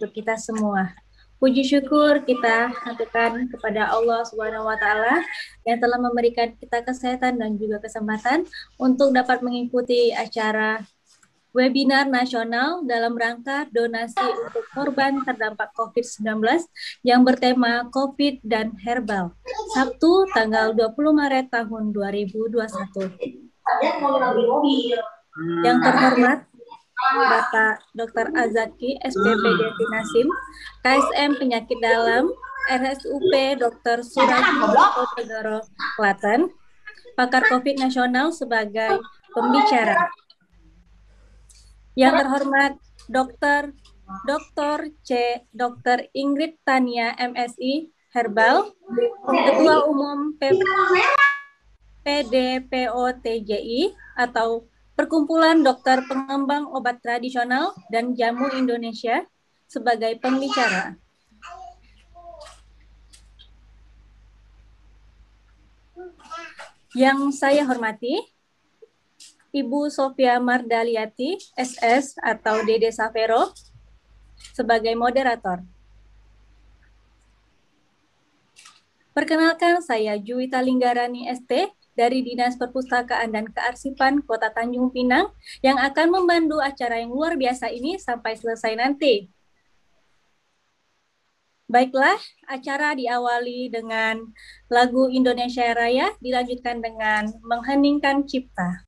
untuk kita semua. Puji syukur kita haturkan kepada Allah Subhanahu wa taala yang telah memberikan kita kesehatan dan juga kesempatan untuk dapat mengikuti acara webinar nasional dalam rangka donasi untuk korban terdampak COVID-19 yang bertema COVID dan Herbal, Sabtu tanggal 20 Maret tahun 2021. Yang terhormat Bapak Dr. Azaki, SPPD Nasim, KSM Penyakit Dalam, RSUP Dr. Suradi Negoro Klaten, pakar COVID nasional sebagai pembicara. Yang terhormat Dr. Ingrid Tania, MSI Herbal, Ketua Umum PDPOTJI atau Perkumpulan Dokter Pengembang Obat Tradisional dan Jamu Indonesia sebagai pembicara. Yang saya hormati, Ibu Sofia Mardaliati, SS atau Dede Savero, sebagai moderator. Perkenalkan, saya Juwita Linggarani ST dari Dinas Perpustakaan dan Kearsipan Kota Tanjung Pinang yang akan membantu acara yang luar biasa ini sampai selesai nanti. Baiklah, acara diawali dengan lagu Indonesia Raya, dilanjutkan dengan Mengheningkan Cipta.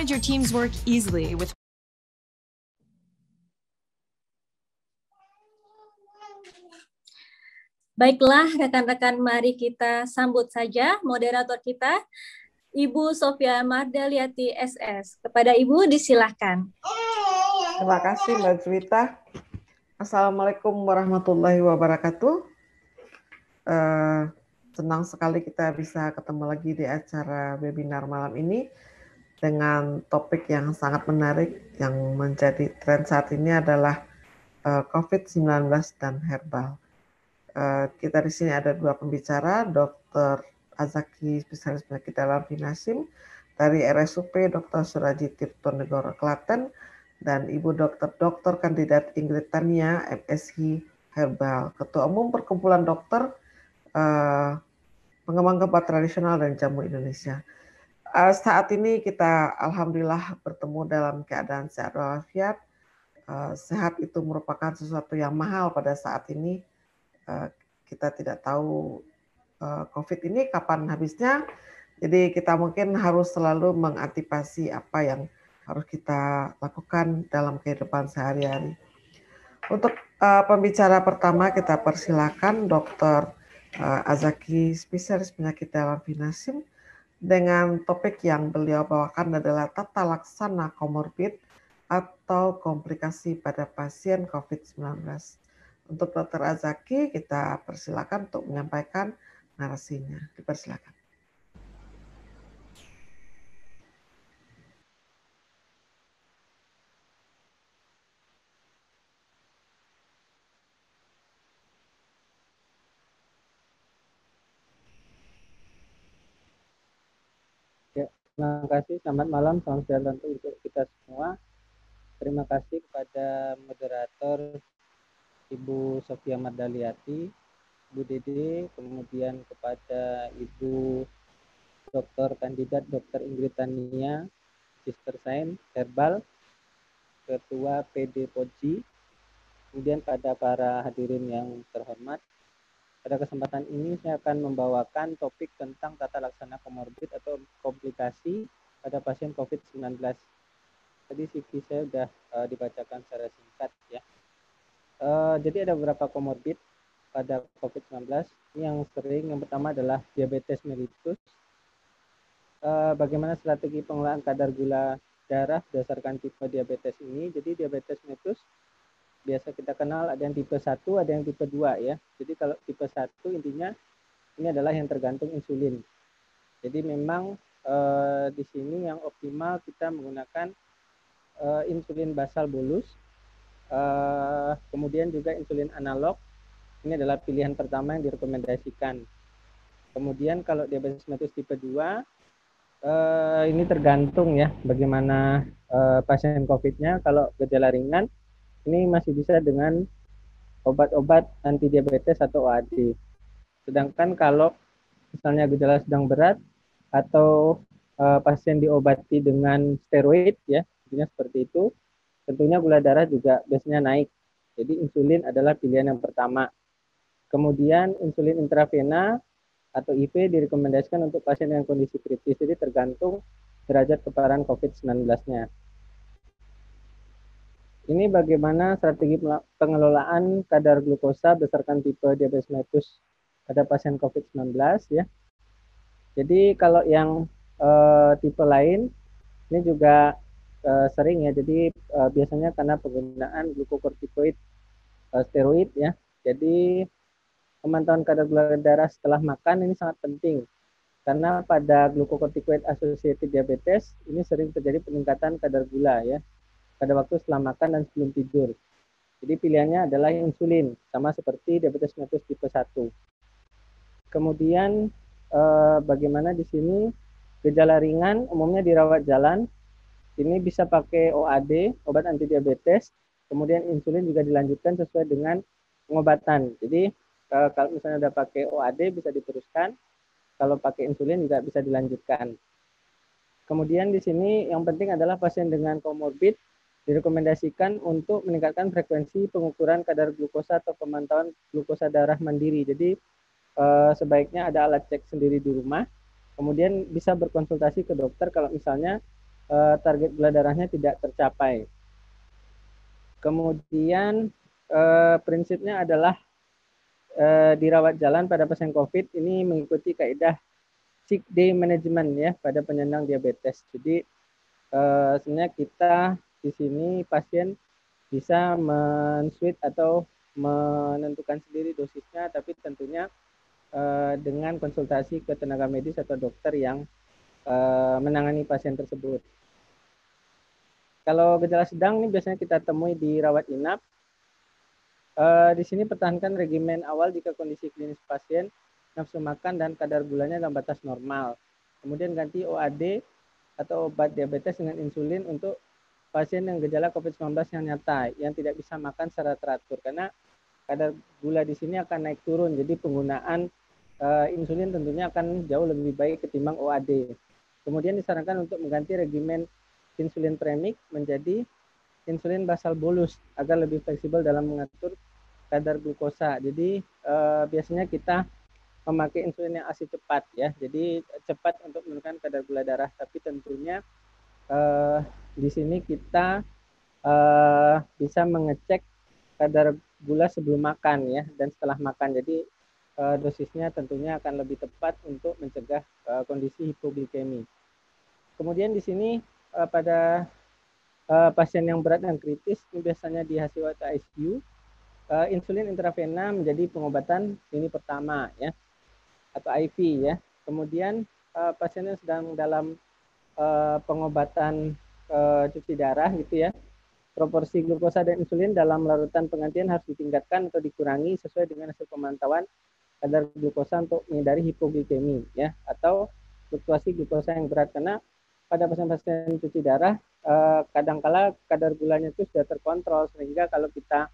manage your team's work easily with Baiklah rekan-rekan, mari kita sambut saja moderator kita, Ibu Sofia Mardaliati SS. Kepada Ibu disilahkan. Terima kasih Mbak Juwita. Assalamualaikum warahmatullahi wabarakatuh. Senang sekali kita bisa ketemu lagi di acara webinar malam ini dengan topik yang sangat menarik yang menjadi tren saat ini adalah COVID-19 dan herbal. Kita di sini ada dua pembicara, Dr. Azaki, spesialis penyakit dalam Vinasim, dari RSUP Dr. Suraji Tirtonegoro Klaten, dan Ibu Dr. Kandidat Ingrid Tania, MShi Herbal, Ketua Umum Perkumpulan Dokter Pengembang Obat Tradisional dan Jamu Indonesia. Saat ini kita alhamdulillah bertemu dalam keadaan sehat walafiat. Sehat itu merupakan sesuatu yang mahal pada saat ini. Kita tidak tahu COVID ini kapan habisnya, jadi kita mungkin harus selalu mengantisipasi apa yang harus kita lakukan dalam kehidupan sehari-hari. Untuk pembicara pertama kita persilakan Dr. Azaki, spesialis penyakit dalam Vinasim, dengan topik yang beliau bawakan adalah tata laksana komorbid atau komplikasi pada pasien COVID-19. Untuk Dr. Azaki, kita persilakan untuk menyampaikan narasinya. Dipersilakan. Ya, terima kasih. Selamat malam, salam sejahtera untuk kita semua. Terima kasih kepada moderator Ibu Sofia Mardaliati, Bu Dede, kemudian kepada Ibu Dr. Kandidat Dr. Ingrid Tania, Sister Sains Herbal, Ketua PD PODJI, kemudian pada para hadirin yang terhormat. Pada kesempatan ini saya akan membawakan topik tentang tata laksana komorbid atau komplikasi pada pasien COVID-19. Tadi CV saya sudah dibacakan secara singkat ya. Jadi ada beberapa komorbid pada COVID-19. Yang sering, yang pertama adalah diabetes mellitus. Bagaimana strategi pengelolaan kadar gula darah berdasarkan tipe diabetes ini? Jadi diabetes mellitus biasa kita kenal ada yang tipe 1, ada yang tipe 2 ya. Jadi kalau tipe 1 intinya ini adalah yang tergantung insulin. Jadi memang di sini yang optimal kita menggunakan insulin basal bolus. Kemudian juga insulin analog, ini adalah pilihan pertama yang direkomendasikan. Kemudian kalau diabetes mellitus tipe 2, ini tergantung ya bagaimana pasien COVID-nya. Kalau gejala ringan, ini masih bisa dengan obat-obat anti diabetes atau OAD. Sedangkan kalau misalnya gejala sedang berat atau pasien diobati dengan steroid ya, intinya seperti itu, tentunya gula darah juga biasanya naik. Jadi insulin adalah pilihan yang pertama. Kemudian insulin intravena atau IV direkomendasikan untuk pasien dengan kondisi kritis. Jadi tergantung derajat keparahan COVID-19-nya. Ini bagaimana strategi pengelolaan kadar glukosa berdasarkan tipe diabetes mellitus pada pasien COVID-19 ya. Jadi kalau yang tipe lain ini juga sering ya. Jadi biasanya karena penggunaan glukokortikoid steroid ya. Jadi pemantauan kadar gula darah setelah makan ini sangat penting. Karena pada glukokortikoid associated diabetes ini sering terjadi peningkatan kadar gula ya pada waktu setelah makan dan sebelum tidur. Jadi pilihannya adalah insulin, sama seperti diabetes mellitus tipe 1. Kemudian bagaimana di sini gejala ringan umumnya dirawat jalan. Ini bisa pakai OAD, obat anti diabetes. Kemudian insulin juga dilanjutkan sesuai dengan pengobatan. Jadi kalau misalnya udah pakai OAD bisa diteruskan. Kalau pakai insulin juga bisa dilanjutkan. Kemudian di sini yang penting adalah pasien dengan komorbid direkomendasikan untuk meningkatkan frekuensi pengukuran kadar glukosa atau pemantauan glukosa darah mandiri. Jadi sebaiknya ada alat cek sendiri di rumah. Kemudian bisa berkonsultasi ke dokter kalau misalnya target gula darahnya tidak tercapai. Kemudian prinsipnya adalah dirawat jalan pada pasien COVID ini mengikuti kaidah sick day management ya pada penyandang diabetes. Jadi sebenarnya kita di sini pasien bisa men-switch atau menentukan sendiri dosisnya, tapi tentunya dengan konsultasi ke tenaga medis atau dokter yang menangani pasien tersebut. Kalau gejala sedang ini biasanya kita temui di rawat inap. Di sini pertahankan regimen awal jika kondisi klinis pasien, nafsu makan dan kadar gulanya dalam batas normal. Kemudian ganti OAD atau obat diabetes dengan insulin untuk pasien yang gejala COVID-19 yang nyata, yang tidak bisa makan secara teratur. Karena kadar gula di sini akan naik turun, jadi penggunaan insulin tentunya akan jauh lebih baik ketimbang OAD. Kemudian disarankan untuk mengganti regimen insulin premix menjadi insulin basal bolus agar lebih fleksibel dalam mengatur kadar glukosa. Jadi biasanya kita memakai insulin yang ASI cepat ya. Jadi cepat untuk menurunkan kadar gula darah, tapi tentunya di sini kita bisa mengecek kadar gula sebelum makan ya dan setelah makan. Jadi dosisnya tentunya akan lebih tepat untuk mencegah kondisi hipoglikemi. Kemudian di sini pada pasien yang berat dan kritis ini biasanya di hasil ICU, insulin intravena menjadi pengobatan ini pertama ya atau IV ya. Kemudian pasien yang sedang dalam pengobatan cuci darah gitu ya, proporsi glukosa dan insulin dalam larutan penggantian harus ditingkatkan atau dikurangi sesuai dengan hasil pemantauan kadar glukosa untuk menghindari hipoglikemi ya atau fluktuasi glukosa yang berat. Karena pada pasien-pasien cuci darah kadangkala kadar gulanya itu sudah terkontrol, sehingga kalau kita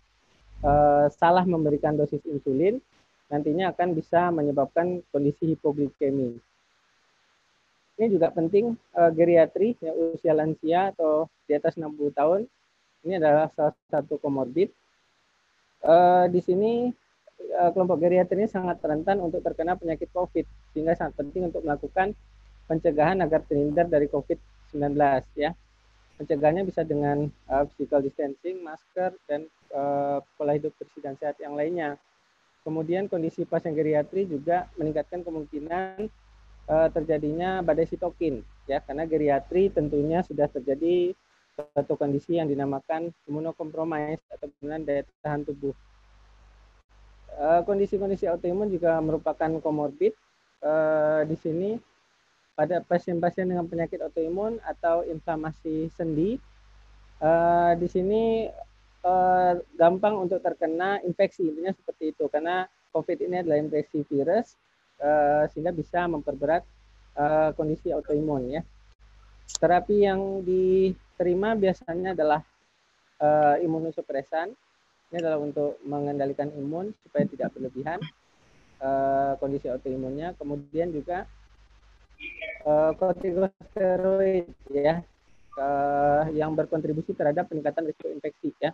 salah memberikan dosis insulin nantinya akan bisa menyebabkan kondisi hipoglikemi. Ini juga penting geriatri ya, usia lansia atau di atas 60 tahun ini adalah salah satu komorbid. Di sini kelompok geriatri ini sangat rentan untuk terkena penyakit COVID, sehingga sangat penting untuk melakukan pencegahan agar terhindar dari COVID-19 ya. Pencegahannya bisa dengan physical distancing, masker, dan pola hidup bersih dan sehat yang lainnya. Kemudian kondisi pasien geriatri juga meningkatkan kemungkinan terjadinya badai sitokin ya, karena geriatri tentunya sudah terjadi suatu kondisi yang dinamakan imunokompromis atau penurunan daya tahan tubuh. Kondisi-kondisi autoimun juga merupakan komorbid. Di sini pada pasien-pasien dengan penyakit autoimun atau inflamasi sendi, di sini gampang untuk terkena infeksi, intinya seperti itu, karena COVID ini adalah infeksi virus, sehingga bisa memperberat kondisi autoimun ya. Terapi yang diterima biasanya adalah imunosupresan. Ini adalah untuk mengendalikan imun supaya tidak berlebihan kondisi autoimunnya. Kemudian juga kortikosteroid ya, yang berkontribusi terhadap peningkatan risiko infeksi ya.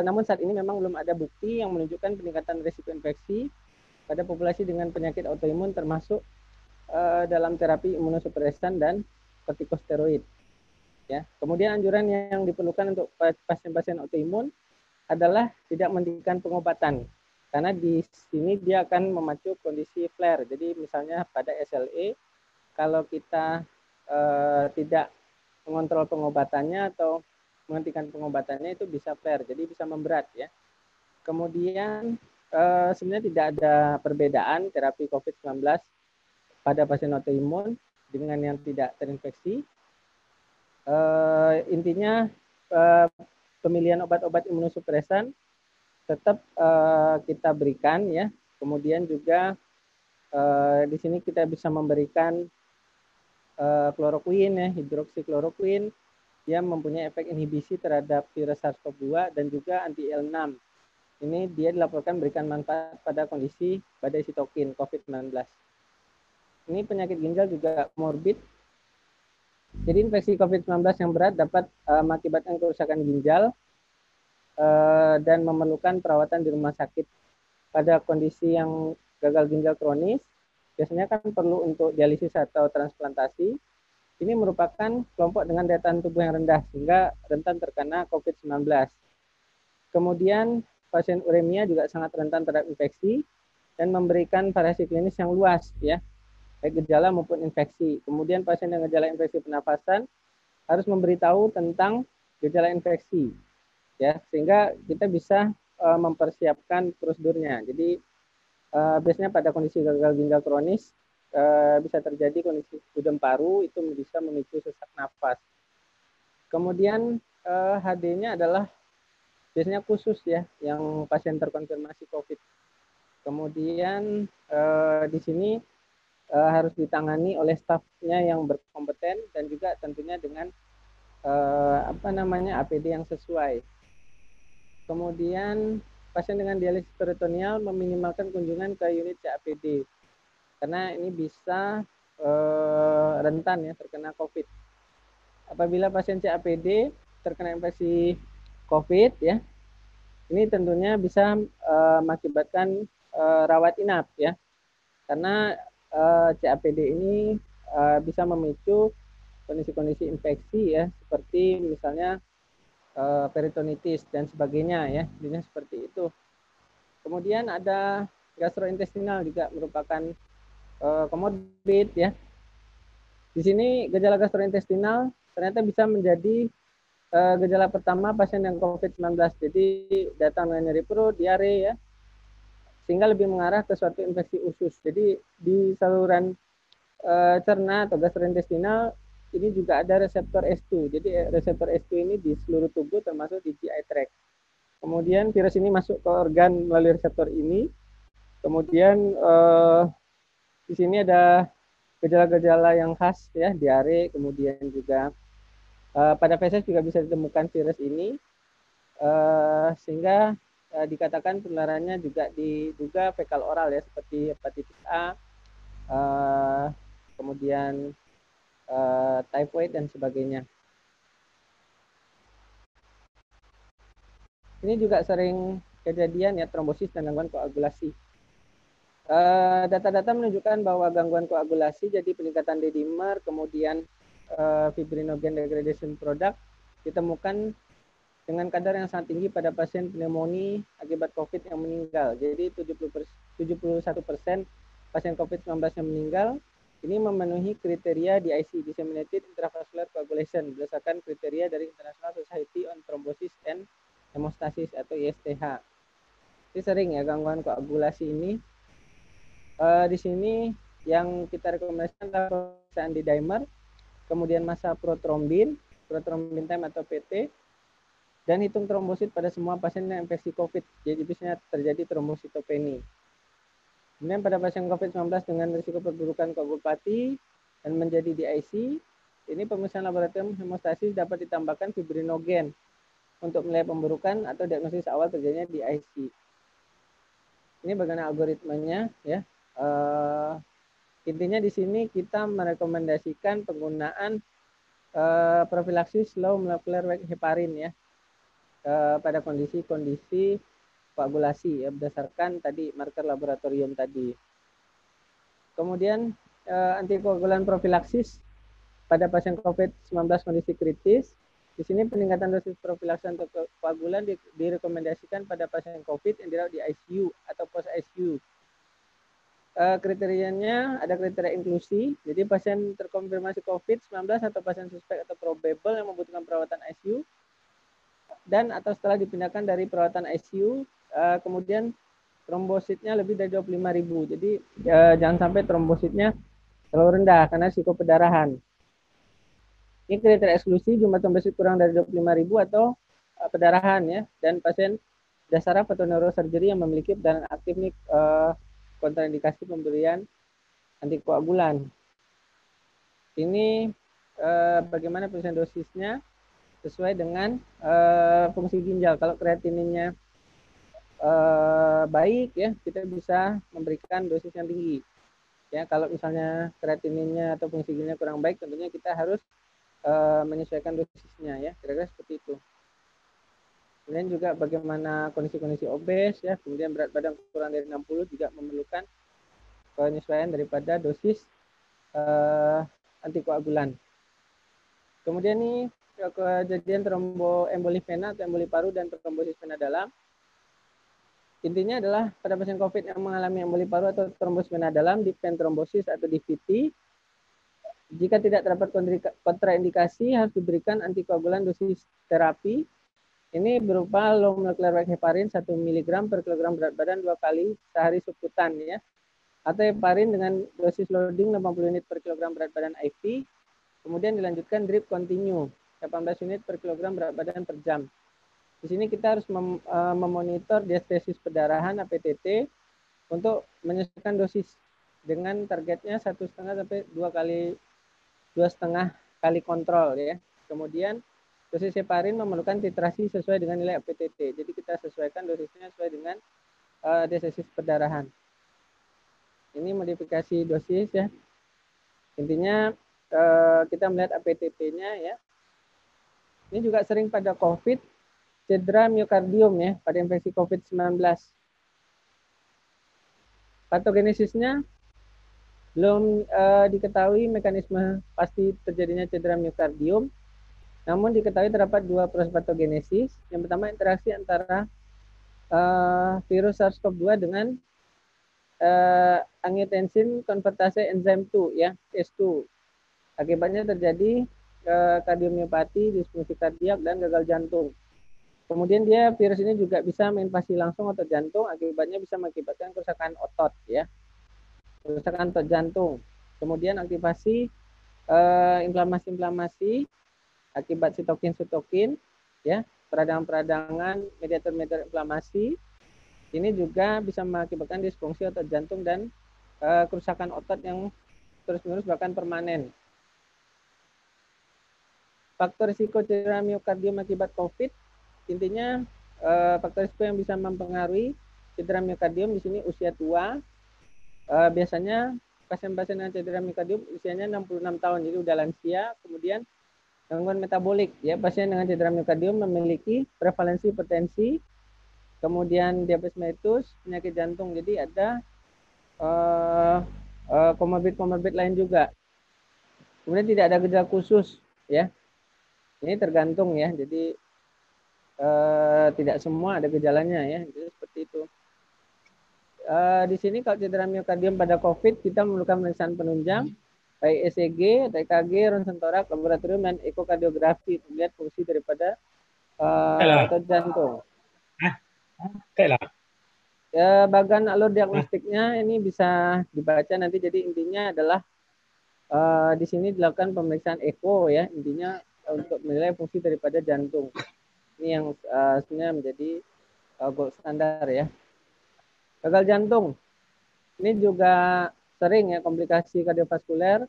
Namun saat ini memang belum ada bukti yang menunjukkan peningkatan risiko infeksi pada populasi dengan penyakit autoimun, termasuk dalam terapi imunosupresan dan kortikosteroid ya. Kemudian anjuran yang diperlukan untuk pasien-pasien autoimun adalah tidak menghentikan pengobatan, karena di sini dia akan memacu kondisi flare. Jadi misalnya pada SLE, kalau kita tidak mengontrol pengobatannya atau menghentikan pengobatannya, itu bisa flare, jadi bisa memberat ya. Kemudian sebenarnya tidak ada perbedaan terapi COVID-19 pada pasien autoimun dengan yang tidak terinfeksi. Intinya pemilihan obat-obat imunosupresan tetap kita berikan ya. Kemudian juga di sini kita bisa memberikan kloroquine ya, hidroksikloroquine yang mempunyai efek inhibisi terhadap virus SARS-CoV-2 dan juga anti-IL-6. Ini dia dilaporkan berikan manfaat pada kondisi badai sitokin COVID-19. Ini penyakit ginjal juga morbid. Jadi infeksi COVID-19 yang berat dapat mengakibatkan kerusakan ginjal dan memerlukan perawatan di rumah sakit. Pada kondisi yang gagal ginjal kronis, biasanya kan perlu untuk dialisis atau transplantasi. ini merupakan kelompok dengan daya tahan tubuh yang rendah sehingga rentan terkena COVID-19. Kemudian pasien uremia juga sangat rentan terhadap infeksi dan memberikan variasi klinis yang luas ya, baik gejala maupun infeksi. Kemudian pasien dengan gejala infeksi pernafasan harus memberitahu tentang gejala infeksi ya, sehingga kita bisa mempersiapkan prosedurnya. Jadi biasanya pada kondisi gagal ginjal kronis bisa terjadi kondisi udem paru, itu bisa memicu sesak nafas. Kemudian HD-nya adalah biasanya khusus ya, yang pasien terkonfirmasi COVID. Kemudian di sini harus ditangani oleh stafnya yang berkompeten dan juga tentunya dengan APD yang sesuai. Kemudian pasien dengan dialisis peritoneal meminimalkan kunjungan ke unit CAPD karena ini bisa rentan ya terkena COVID. Apabila pasien CAPD terkena infeksi COVID ya, ini tentunya bisa mengakibatkan rawat inap ya, karena CAPD ini bisa memicu kondisi-kondisi infeksi ya, seperti misalnya peritonitis dan sebagainya ya, jenisnya seperti itu. Kemudian ada gastrointestinal juga merupakan komorbid ya. Di sini gejala gastrointestinal ternyata bisa menjadi gejala pertama pasien yang COVID-19. Jadi datang dengan nyeri perut, diare ya, sehingga lebih mengarah ke suatu infeksi usus. Jadi di saluran cerna atau gastrointestinal ini juga ada reseptor S2. Jadi reseptor S2 ini di seluruh tubuh termasuk di GI tract. Kemudian virus ini masuk ke organ melalui reseptor ini. Kemudian di sini ada gejala-gejala yang khas ya, diare, kemudian juga pada feses juga bisa ditemukan virus ini, sehingga dikatakan penularannya juga diduga fekal oral ya, seperti hepatitis A, kemudian typhoid dan sebagainya. Ini juga sering kejadian ya, trombosis dan gangguan koagulasi. Data-data menunjukkan bahwa gangguan koagulasi, jadi peningkatan D-dimer, kemudian fibrinogen degradation product ditemukan dengan kadar yang sangat tinggi pada pasien pneumonia akibat COVID yang meninggal. Jadi 71% pasien COVID-19 yang meninggal ini memenuhi kriteria DIC, Disseminated Intravascular Coagulation, berdasarkan kriteria dari International Society on Thrombosis and Hemostasis atau ISTH. Ini sering ya gangguan koagulasi ini. Di sini yang kita rekomendasikan adalah pemeriksaan D-dimer, kemudian massa prothrombin time atau PT, dan hitung trombosit pada semua pasien yang infeksi COVID. Jadi biasanya terjadi trombositopeni. Kemudian pada pasien COVID-19 dengan risiko perburukan koagulopati dan menjadi DIC, ini pemeriksaan laboratorium hemostasis dapat ditambahkan fibrinogen untuk melihat pemburukan atau diagnosis awal terjadinya DIC. Ini bagaimana algoritmanya ya. Intinya di sini kita merekomendasikan penggunaan profilaksis low molecular weight heparin ya, pada kondisi-kondisi koagulasi ya, berdasarkan tadi marker laboratorium tadi. Kemudian antikoagulan profilaksis pada pasien COVID-19 kondisi kritis. Di sini peningkatan dosis profilaksis untuk koagulan direkomendasikan pada pasien COVID yang dirawat di ICU atau post ICU. Kriterianya ada kriteria inklusi, jadi pasien terkonfirmasi COVID-19 atau pasien suspek atau probable yang membutuhkan perawatan ICU dan atau setelah dipindahkan dari perawatan ICU, kemudian trombositnya lebih dari 25.000. Jadi jangan sampai trombositnya terlalu rendah karena risiko pendarahan. Ini kriteria eksklusi, jumlah trombosit kurang dari 25.000 atau pendarahan ya, dan pasien dasar atau neurosurgery yang memiliki pendarahan aktif nih, kontraindikasi pemberian antikoagulan. Ini bagaimana pemeriksaan dosisnya sesuai dengan fungsi ginjal. Kalau kreatininnya baik ya, kita bisa memberikan dosis yang tinggi. Ya, kalau misalnya kreatininnya atau fungsi ginjalnya kurang baik, tentunya kita harus menyesuaikan dosisnya ya, kira-kira seperti itu. Kemudian juga bagaimana kondisi-kondisi obes ya, kemudian berat badan kurang dari 60 juga memerlukan penyesuaian daripada dosis antikoagulan. Kemudian nih kejadian tromboemboli vena atau emboli paru dan trombosis vena dalam. Intinya adalah pada pasien COVID yang mengalami emboli paru atau trombosis vena dalam, deep vein thrombosis atau DVT, jika tidak terdapat kontraindikasi harus diberikan antikoagulan dosis terapi. Ini berupa low molecular weight heparin 1 mg per kilogram berat badan 2 kali sehari subkutan ya. Atau heparin dengan dosis loading 80 unit per kilogram berat badan IV. Kemudian dilanjutkan drip continue 18 unit per kilogram berat badan per jam. Di sini kita harus memonitor diastesis perdarahan APTT untuk menyesuaikan dosis dengan targetnya 1,5 sampai 2,5 kali kontrol ya. Kemudian dosis heparin memerlukan titrasi sesuai dengan nilai APTT. Jadi kita sesuaikan dosisnya sesuai dengan diastesis perdarahan. Ini modifikasi dosis ya. Intinya kita melihat APTT-nya ya. Ini juga sering pada COVID, cedera miokardium ya, pada infeksi COVID-19. Patogenesisnya belum diketahui mekanisme pasti terjadinya cedera miokardium. Namun diketahui terdapat 2 proses patogenesis. Yang pertama interaksi antara virus SARS-CoV-2 dengan angiotensin konvertase enzim 2 ya, S2. Akibatnya terjadi kardiomiopati, disfungsi kardiak dan gagal jantung. Kemudian virus ini juga bisa menginvasi langsung otot jantung, akibatnya bisa mengakibatkan kerusakan otot ya. Kerusakan otot jantung. Kemudian aktivasi inflamasi akibat sitokin ya, peradangan-peradangan mediator-mediator inflamasi. Ini juga bisa mengakibatkan disfungsi otot jantung dan kerusakan otot yang terus-menerus bahkan permanen. Faktor risiko cedera miokardium akibat COVID, intinya faktor risiko yang bisa mempengaruhi cedera miokardium di sini usia tua. Biasanya pasien-pasien dengan cedera miokardium usianya 66 tahun, jadi udah lansia. Kemudian gangguan metabolik, ya, pasien dengan cedera miokardium memiliki prevalensi hipertensi, kemudian diabetes mellitus, penyakit jantung. Jadi ada komorbid lain juga. Kemudian tidak ada gejala khusus, ya. Ini tergantung ya. Jadi tidak semua ada gejalanya ya. Jadi seperti itu. Di sini kalau cedera miokardium pada COVID kita memerlukan pemeriksaan penunjang, baik ECG, EKG, ronsen torak, laboratorium dan ekokardiografi untuk melihat fungsi daripada otot jantung. Bagan alur diagnostiknya ini bisa dibaca nanti. Jadi intinya adalah di sini dilakukan pemeriksaan eko ya, intinya untuk menilai fungsi daripada jantung. Ini yang sebenarnya menjadi gold standar ya. Gagal jantung ini juga sering ya, komplikasi kardiovaskuler.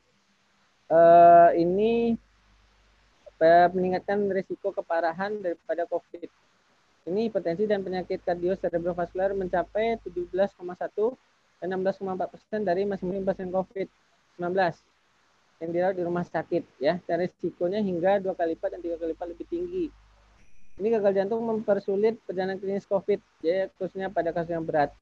Ini meningkatkan risiko keparahan daripada COVID. Ini hipertensi dan penyakit kardiocerebrovaskular mencapai 17,1 dan 16,4% dari masing-masing pasien COVID-19 yang dirawat di rumah sakit ya. Dan risikonya hingga 2 kali lipat dan 3 kali lipat lebih tinggi. Ini gagal jantung mempersulit perjalanan klinis COVID, ya, khususnya pada kasus yang berat.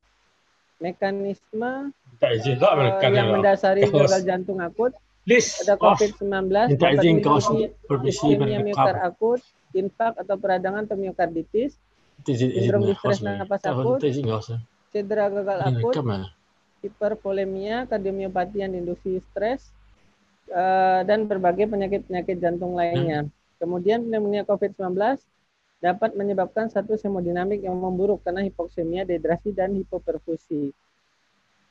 Mekanisme yang mendasari gagal jantung akut pada COVID-19 dapat meliputi iskemia miokard akut, infak atau peradangan atau miokarditis, sindrom distres napas akut, cedera gagal akut, hipervolemia, kardiomiopati yang diinduksi stres, dan berbagai penyakit-penyakit jantung lainnya. Kemudian pneumonia COVID-19 dapat menyebabkan status hemodinamik yang memburuk karena hipoksemia, dehidrasi, dan hipoperfusi.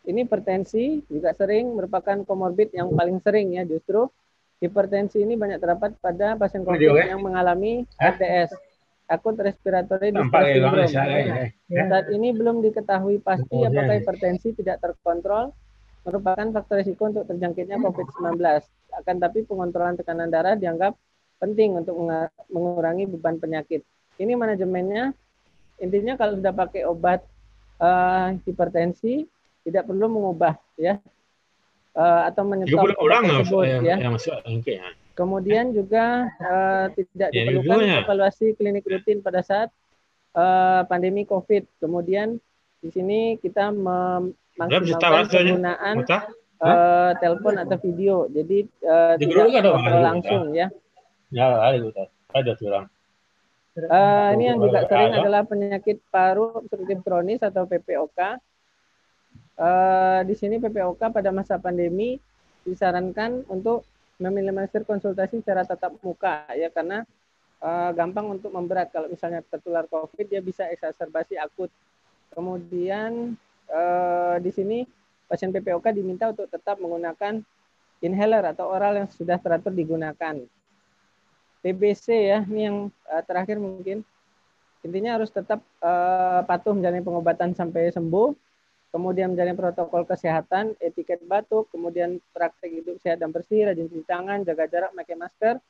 Ini hipertensi juga sering merupakan komorbid yang paling sering ya, justru hipertensi ini banyak terdapat pada pasien COVID yang mengalami ARDS, akut respiratory distress syndrome. Saat ini belum diketahui pasti apakah hipertensi tidak terkontrol merupakan faktor risiko untuk terjangkitnya COVID-19. Akan tapi pengontrolan tekanan darah dianggap penting untuk mengurangi beban penyakit. Ini manajemennya, intinya kalau sudah pakai obat hipertensi tidak perlu mengubah ya atau menyetop obat tersebut ya. Kemudian juga tidak diperlukan evaluasi klinik rutin pada saat pandemi COVID. Kemudian di sini kita memaksimalkan penggunaan telepon atau video, jadi tidak kontrol langsung ya. Ya, ada tulang. Ini yang juga sering adalah penyakit paru obstruktif kronis atau PPOK. Di sini PPOK pada masa pandemi disarankan untuk meminimalisir konsultasi secara tatap muka ya, karena gampang untuk memberat. Kalau misalnya tertular COVID dia bisa eksaserbasi akut. Kemudian di sini pasien PPOK diminta untuk tetap menggunakan inhaler atau oral yang sudah teratur digunakan. TBC ya, ini yang terakhir mungkin. Intinya harus tetap patuh menjalani pengobatan sampai sembuh, kemudian menjalani protokol kesehatan, etiket batuk, kemudian praktek hidup sehat dan bersih, rajin cuci tangan, jaga jarak, pakai masker,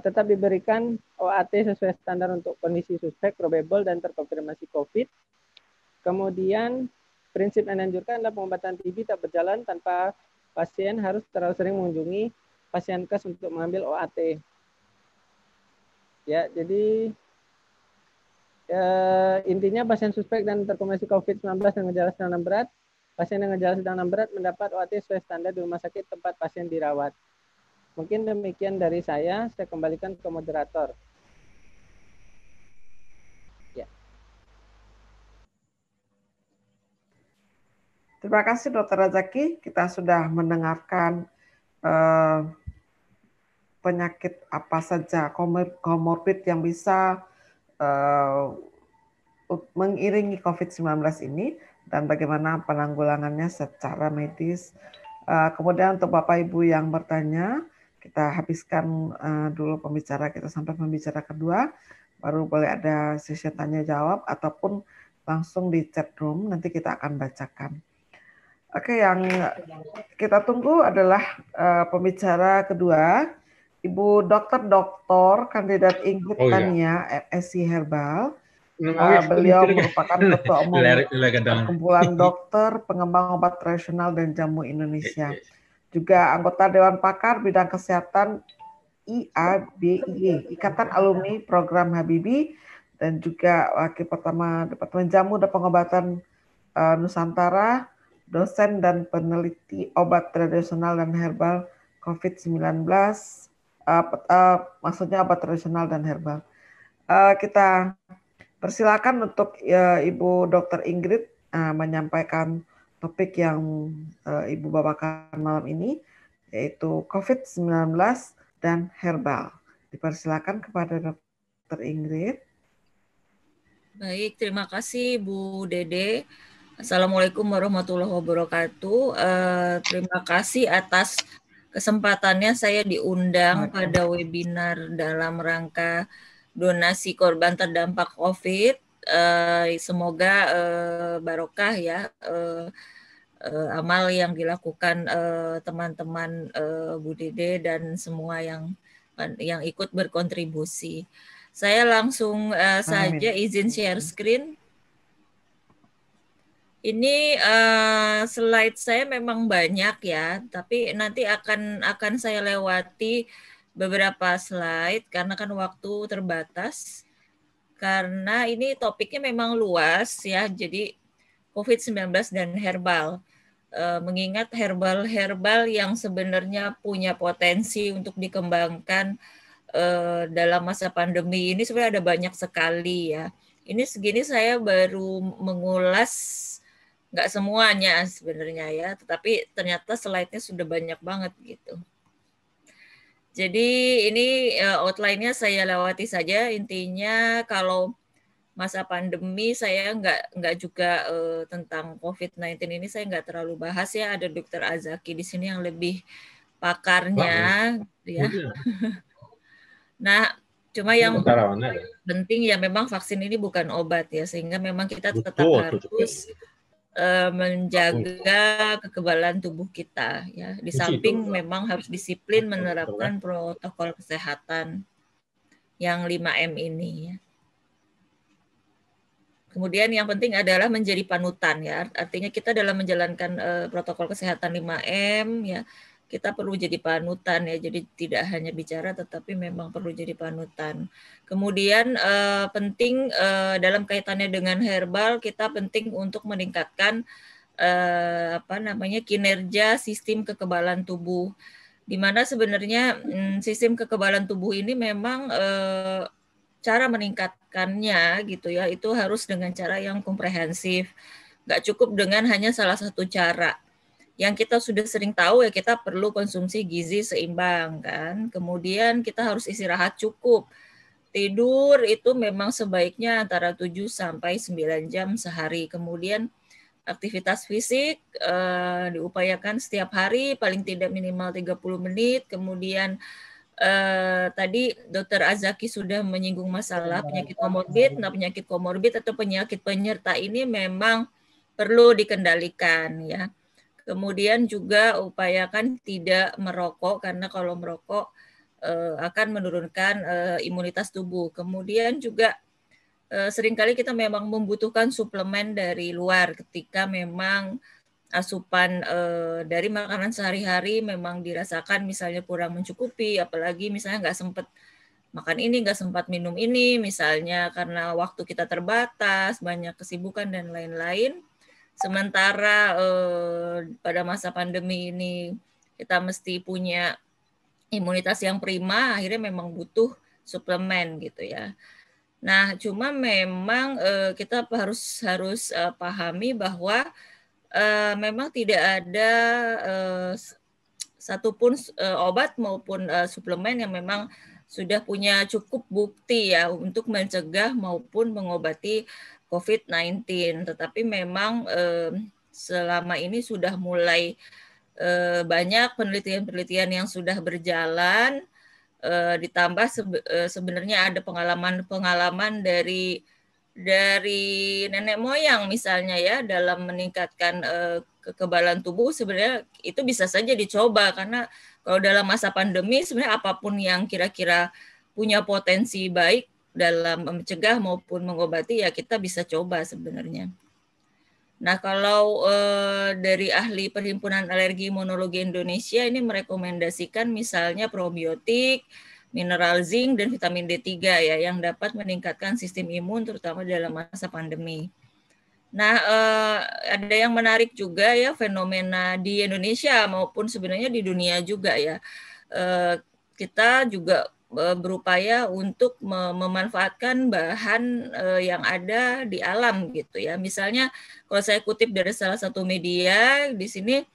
tetap diberikan OAT sesuai standar untuk kondisi suspek, probable, dan terkonfirmasi COVID. Kemudian prinsip yang dianjurkan adalah pengobatan TB tak berjalan tanpa pasien harus terlalu sering mengunjungi pasien kes untuk mengambil OAT. Ya, jadi intinya pasien suspek dan terkonfirmasi COVID-19 dengan gejala sedang dan berat, pasien dengan gejala sedang dan berat mendapat OAT sesuai standar di rumah sakit tempat pasien dirawat. Mungkin demikian dari saya kembalikan ke moderator. Ya. Terima kasih Dr. Razaki. Kita sudah mendengarkan penyakit apa saja komorbid yang bisa mengiringi COVID-19 ini dan bagaimana penanggulangannya secara medis. Kemudian untuk Bapak Ibu yang bertanya, kita habiskan dulu pembicara kita sampai pembicara kedua, baru boleh ada sesi tanya jawab ataupun langsung di chat room, nanti kita akan bacakan. Oke, yang kita tunggu adalah pembicara kedua, Ibu Dr. Kandidat Ingrid Tania, MSc Herbal. Beliau merupakan Ketua Umum Perkumpulan Dokter Pengembang Obat Tradisional dan Jamu Indonesia. Juga anggota Dewan Pakar Bidang Kesehatan IABIY, Ikatan Alumni Program Habibie, dan juga Wakil Pertama Departemen Jamu dan Pengobatan Nusantara, dosen dan peneliti obat tradisional dan herbal COVID-19, maksudnya obat tradisional dan herbal. Kita persilakan untuk Ibu Dr. Ingrid menyampaikan topik yang Ibu bawakan malam ini, yaitu COVID-19 dan herbal. Dipersilakan kepada Dr. Ingrid. Baik, terima kasih Bu Dede. Assalamualaikum warahmatullahi wabarakatuh. Terima kasih atas kesempatannya saya diundang pada webinar dalam rangka donasi korban terdampak COVID. Semoga barokah ya amal yang dilakukan teman-teman Bu Dede dan semua yang ikut berkontribusi. Saya langsung saja izin share screen. Ini slide saya memang banyak ya, tapi nanti akan saya lewati beberapa slide karena kan waktu terbatas. Karena ini topiknya memang luas ya, jadi COVID-19 dan herbal. Mengingat herbal yang sebenarnya punya potensi untuk dikembangkan dalam masa pandemi ini sebenarnya ada banyak sekali ya. Ini segini saya baru mengulas nggak semuanya sebenarnya ya, tetapi ternyata slide-nya sudah banyak banget gitu. Jadi ini outline-nya saya lewati saja. Intinya kalau masa pandemi saya nggak juga tentang COVID-19 ini saya nggak terlalu bahas ya. Ada Dr. Azaki di sini yang lebih pakarnya, ya. Nah, cuma yang penting ya memang vaksin ini bukan obat ya, sehingga memang kita tetap harus menjaga kekebalan tubuh kita ya. Di samping memang harus disiplin menerapkan protokol kesehatan yang 5M ini ya. Kemudian yang penting adalah menjadi panutan ya. Artinya kita dalam menjalankan protokol kesehatan 5M ya, kita perlu jadi panutan ya. Jadi tidak hanya bicara tetapi memang perlu jadi panutan. Kemudian penting dalam kaitannya dengan herbal, kita penting untuk meningkatkan kinerja sistem kekebalan tubuh. di mana sebenarnya sistem kekebalan tubuh ini memang cara meningkatkannya gitu ya, itu harus dengan cara yang komprehensif. Nggak cukup dengan hanya salah satu cara. Yang kita sudah sering tahu ya, kita perlu konsumsi gizi seimbang kan. Kemudian kita harus istirahat cukup. Tidur itu memang sebaiknya antara 7 sampai 9 jam sehari. Kemudian aktivitas fisik diupayakan setiap hari paling tidak minimal 30 menit. Kemudian tadi Dr. Azaki sudah menyinggung masalah penyakit komorbid. Nah, penyakit komorbid atau penyakit penyerta ini memang perlu dikendalikan ya. Kemudian juga upayakan tidak merokok, karena kalau merokok akan menurunkan imunitas tubuh. Kemudian juga seringkali kita memang membutuhkan suplemen dari luar ketika memang asupan dari makanan sehari-hari memang dirasakan misalnya kurang mencukupi, apalagi misalnya nggak sempat makan ini, nggak sempat minum ini, misalnya karena waktu kita terbatas, banyak kesibukan dan lain-lain. Sementara pada masa pandemi ini kita mesti punya imunitas yang prima, akhirnya memang butuh suplemen gitu ya. Nah, cuma memang kita harus pahami bahwa memang tidak ada satupun obat maupun suplemen yang memang sudah punya cukup bukti ya untuk mencegah maupun mengobati COVID-19. Tetapi memang selama ini sudah mulai banyak penelitian-penelitian yang sudah berjalan, ditambah sebenarnya ada pengalaman dari nenek moyang misalnya ya dalam meningkatkan kekebalan tubuh. Sebenarnya itu bisa saja dicoba, karena kalau dalam masa pandemi sebenarnya apapun yang kira-kira punya potensi baik dalam mencegah maupun mengobati ya kita bisa coba sebenarnya. Nah, kalau dari ahli Perhimpunan Alergi Imunologi Indonesia ini merekomendasikan misalnya probiotik, mineral zinc, dan vitamin D3 ya, yang dapat meningkatkan sistem imun terutama dalam masa pandemi. Nah, ada yang menarik juga ya fenomena di Indonesia maupun sebenarnya di dunia juga ya. Kita juga berupaya untuk memanfaatkan bahan yang ada di alam gitu ya. Misalnya kalau saya kutip dari salah satu media di sini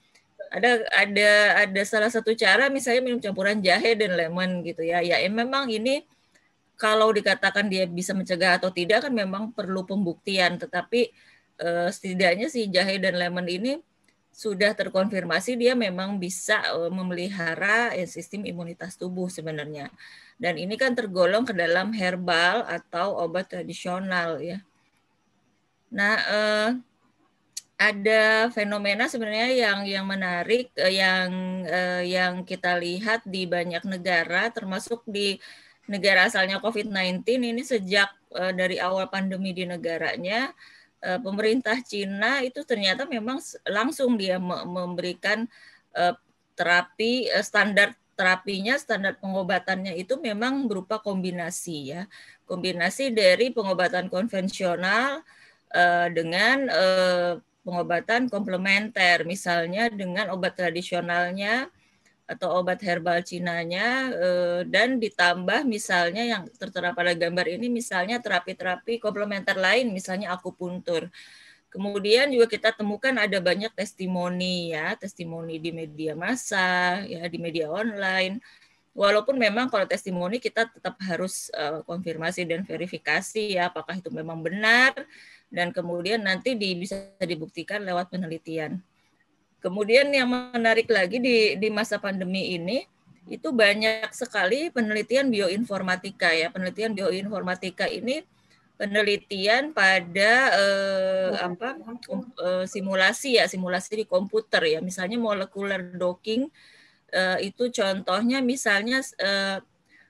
ada salah satu cara misalnya minum campuran jahe dan lemon gitu ya. Ya memang ini kalau dikatakan dia bisa mencegah atau tidak kan memang perlu pembuktian, tetapi setidaknya si jahe dan lemon ini sudah terkonfirmasi dia memang bisa memelihara sistem imunitas tubuh sebenarnya. Dan ini kan tergolong ke dalam herbal atau obat tradisional ya. Nah, ada fenomena sebenarnya yang menarik yang kita lihat di banyak negara, termasuk di negara asalnya COVID-19 ini sejak dari awal pandemi di negaranya, pemerintah Cina itu ternyata memang langsung dia memberikan terapi, standar terapinya, standar pengobatannya itu memang berupa kombinasi ya, kombinasi dari pengobatan konvensional dengan pengobatan komplementer, misalnya dengan obat tradisionalnya atau obat herbal Cinanya, dan ditambah misalnya yang tertera pada gambar ini misalnya terapi-terapi komplementer lain, misalnya akupuntur. Kemudian juga kita temukan ada banyak testimoni ya, testimoni di media massa, ya di media online. Walaupun memang kalau testimoni kita tetap harus konfirmasi dan verifikasi ya apakah itu memang benar, dan kemudian nanti bisa dibuktikan lewat penelitian. Kemudian yang menarik lagi di masa pandemi ini, itu banyak sekali penelitian bioinformatika ya. Penelitian bioinformatika ini penelitian pada simulasi ya, simulasi di komputer ya. Misalnya molecular docking, itu contohnya misalnya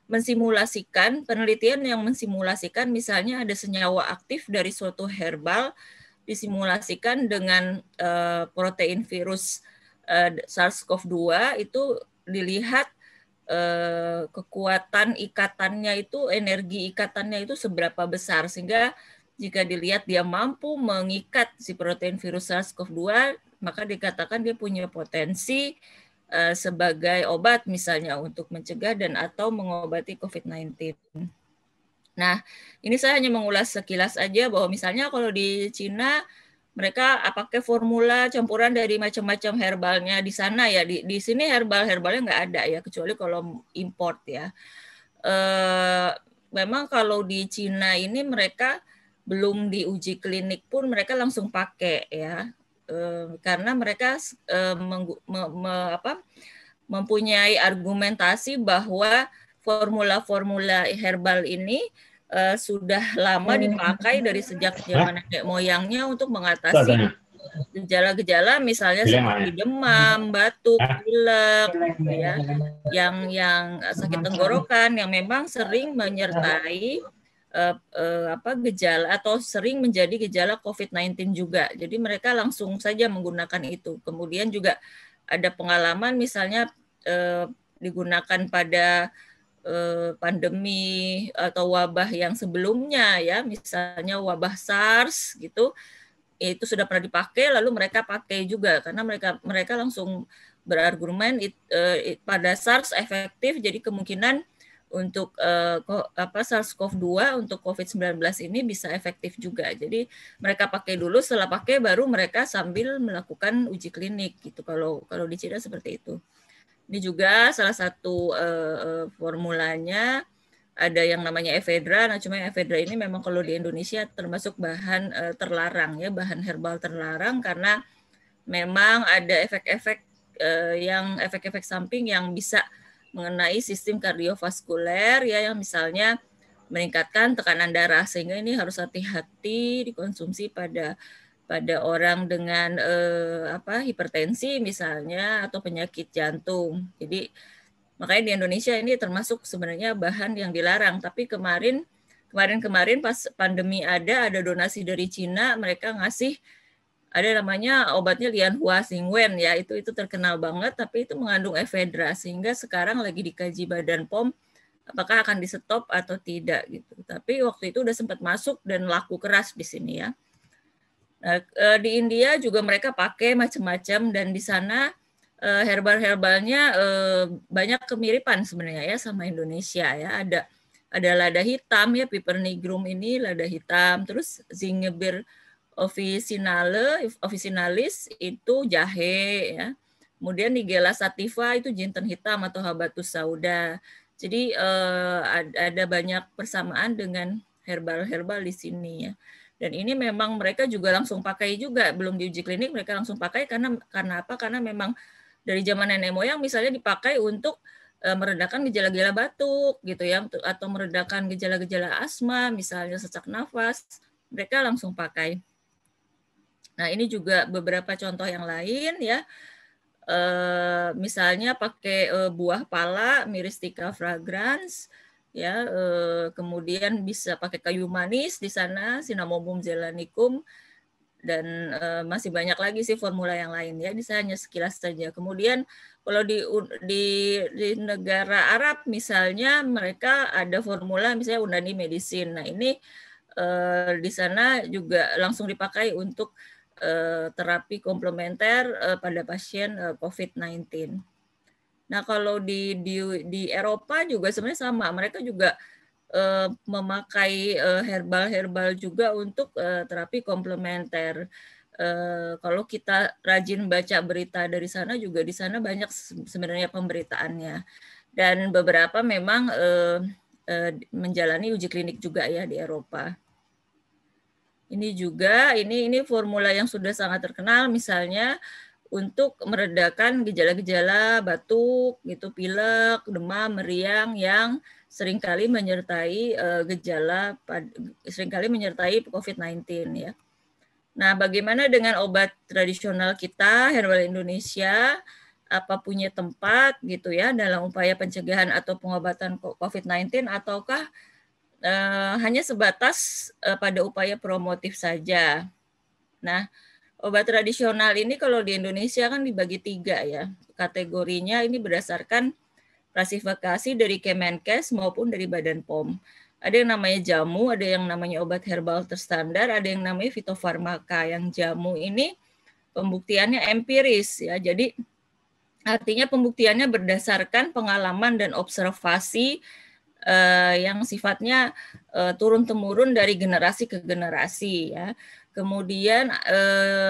mensimulasikan, penelitian yang mensimulasikan misalnya ada senyawa aktif dari suatu herbal disimulasikan dengan protein virus SARS-CoV-2, itu dilihat kekuatan ikatannya itu, energi ikatannya itu seberapa besar, sehingga jika dilihat dia mampu mengikat si protein virus SARS-CoV-2, maka dikatakan dia punya potensi sebagai obat misalnya untuk mencegah dan atau mengobati COVID-19. Nah, ini saya hanya mengulas sekilas aja bahwa misalnya kalau di Cina mereka pakai formula campuran dari macam-macam herbalnya di sana ya. Di sini herbalnya nggak ada ya, kecuali kalau import ya. Memang kalau di Cina ini mereka belum diuji klinik pun mereka langsung pakai ya. Karena mereka mempunyai argumentasi bahwa formula-formula herbal ini sudah lama dipakai dari sejak zaman nenek moyangnya untuk mengatasi gejala-gejala misalnya seperti demam, batuk, pilek, gitu ya, yang sakit tenggorokan yang memang sering menyertai gejala atau sering menjadi gejala COVID-19 juga. Jadi mereka langsung saja menggunakan itu. Kemudian juga ada pengalaman misalnya digunakan pada pandemi atau wabah yang sebelumnya ya, misalnya wabah SARS gitu, itu sudah pernah dipakai lalu mereka pakai juga karena mereka langsung berargumen pada SARS efektif, jadi kemungkinan untuk SARS-CoV-2 untuk COVID-19 ini bisa efektif juga. Jadi mereka pakai dulu, setelah pakai baru mereka sambil melakukan uji klinik gitu. Kalau di Cina seperti itu. Ini juga salah satu formulanya ada yang namanya ephedra. Nah, cuma ephedra ini memang kalau di Indonesia termasuk bahan terlarang ya, bahan herbal terlarang karena memang ada efek-efek efek-efek samping yang bisa mengenai sistem kardiovaskuler ya, yang misalnya meningkatkan tekanan darah, sehingga ini harus hati-hati dikonsumsi pada orang dengan hipertensi misalnya atau penyakit jantung. Jadi makanya di Indonesia ini termasuk sebenarnya bahan yang dilarang. Tapi kemarin pas pandemi ada donasi dari Cina, mereka ngasih ada namanya obatnya Lianhua Xingwen ya, itu terkenal banget, tapi itu mengandung ephedra, sehingga sekarang lagi dikaji Badan POM apakah akan di stop atau tidak gitu. Tapi waktu itu udah sempat masuk dan laku keras di sini ya. Nah, di India juga mereka pakai macam-macam, dan di sana herbal-herbalnya banyak kemiripan sebenarnya ya sama Indonesia ya. Ada lada hitam ya, Piper nigrum ini lada hitam, terus Zingiber officinalis itu jahe ya. Kemudian Nigella sativa itu jinten hitam atau habatus sauda. Jadi ada banyak persamaan dengan herbal-herbal di sini ya. Dan ini memang mereka juga langsung pakai juga, belum diuji klinik mereka langsung pakai karena apa? Karena memang dari zaman nenek moyang misalnya dipakai untuk meredakan gejala-gejala batuk gitu ya, atau meredakan gejala-gejala asma, misalnya sesak nafas, mereka langsung pakai. Nah, ini juga beberapa contoh yang lain ya. Misalnya pakai buah pala, Myristica fragrans ya, kemudian bisa pakai kayu manis di sana, Cinnamomum zelanicum, dan masih banyak lagi sih formula yang lain ya. Ini saya hanya sekilas saja. Kemudian kalau di negara Arab misalnya mereka ada formula misalnya Unani Medicine. Nah, ini di sana juga langsung dipakai untuk terapi komplementer pada pasien COVID-19. Nah, kalau di Eropa juga sebenarnya sama, mereka juga memakai herbal juga untuk terapi komplementer. Kalau kita rajin baca berita dari sana juga, di sana banyak sebenarnya pemberitaannya, dan beberapa memang menjalani uji klinik juga ya di Eropa. Ini juga ini formula yang sudah sangat terkenal, misalnya untuk meredakan gejala-gejala batuk, gitu, pilek, demam, meriang yang seringkali menyertai COVID-19 ya. Nah, bagaimana dengan obat tradisional kita, herbal Indonesia? Apa punya tempat gitu ya dalam upaya pencegahan atau pengobatan COVID-19, ataukah hanya sebatas pada upaya promotif saja? Nah, obat tradisional ini kalau di Indonesia kan dibagi 3 ya. Kategorinya ini berdasarkan klasifikasi dari Kemenkes maupun dari Badan POM. Ada yang namanya jamu, ada yang namanya obat herbal terstandar, ada yang namanya fitofarmaka. Yang jamu ini pembuktiannya empiris ya. Jadi Artinya pembuktiannya berdasarkan pengalaman dan observasi yang sifatnya turun-temurun dari generasi ke generasi ya. Kemudian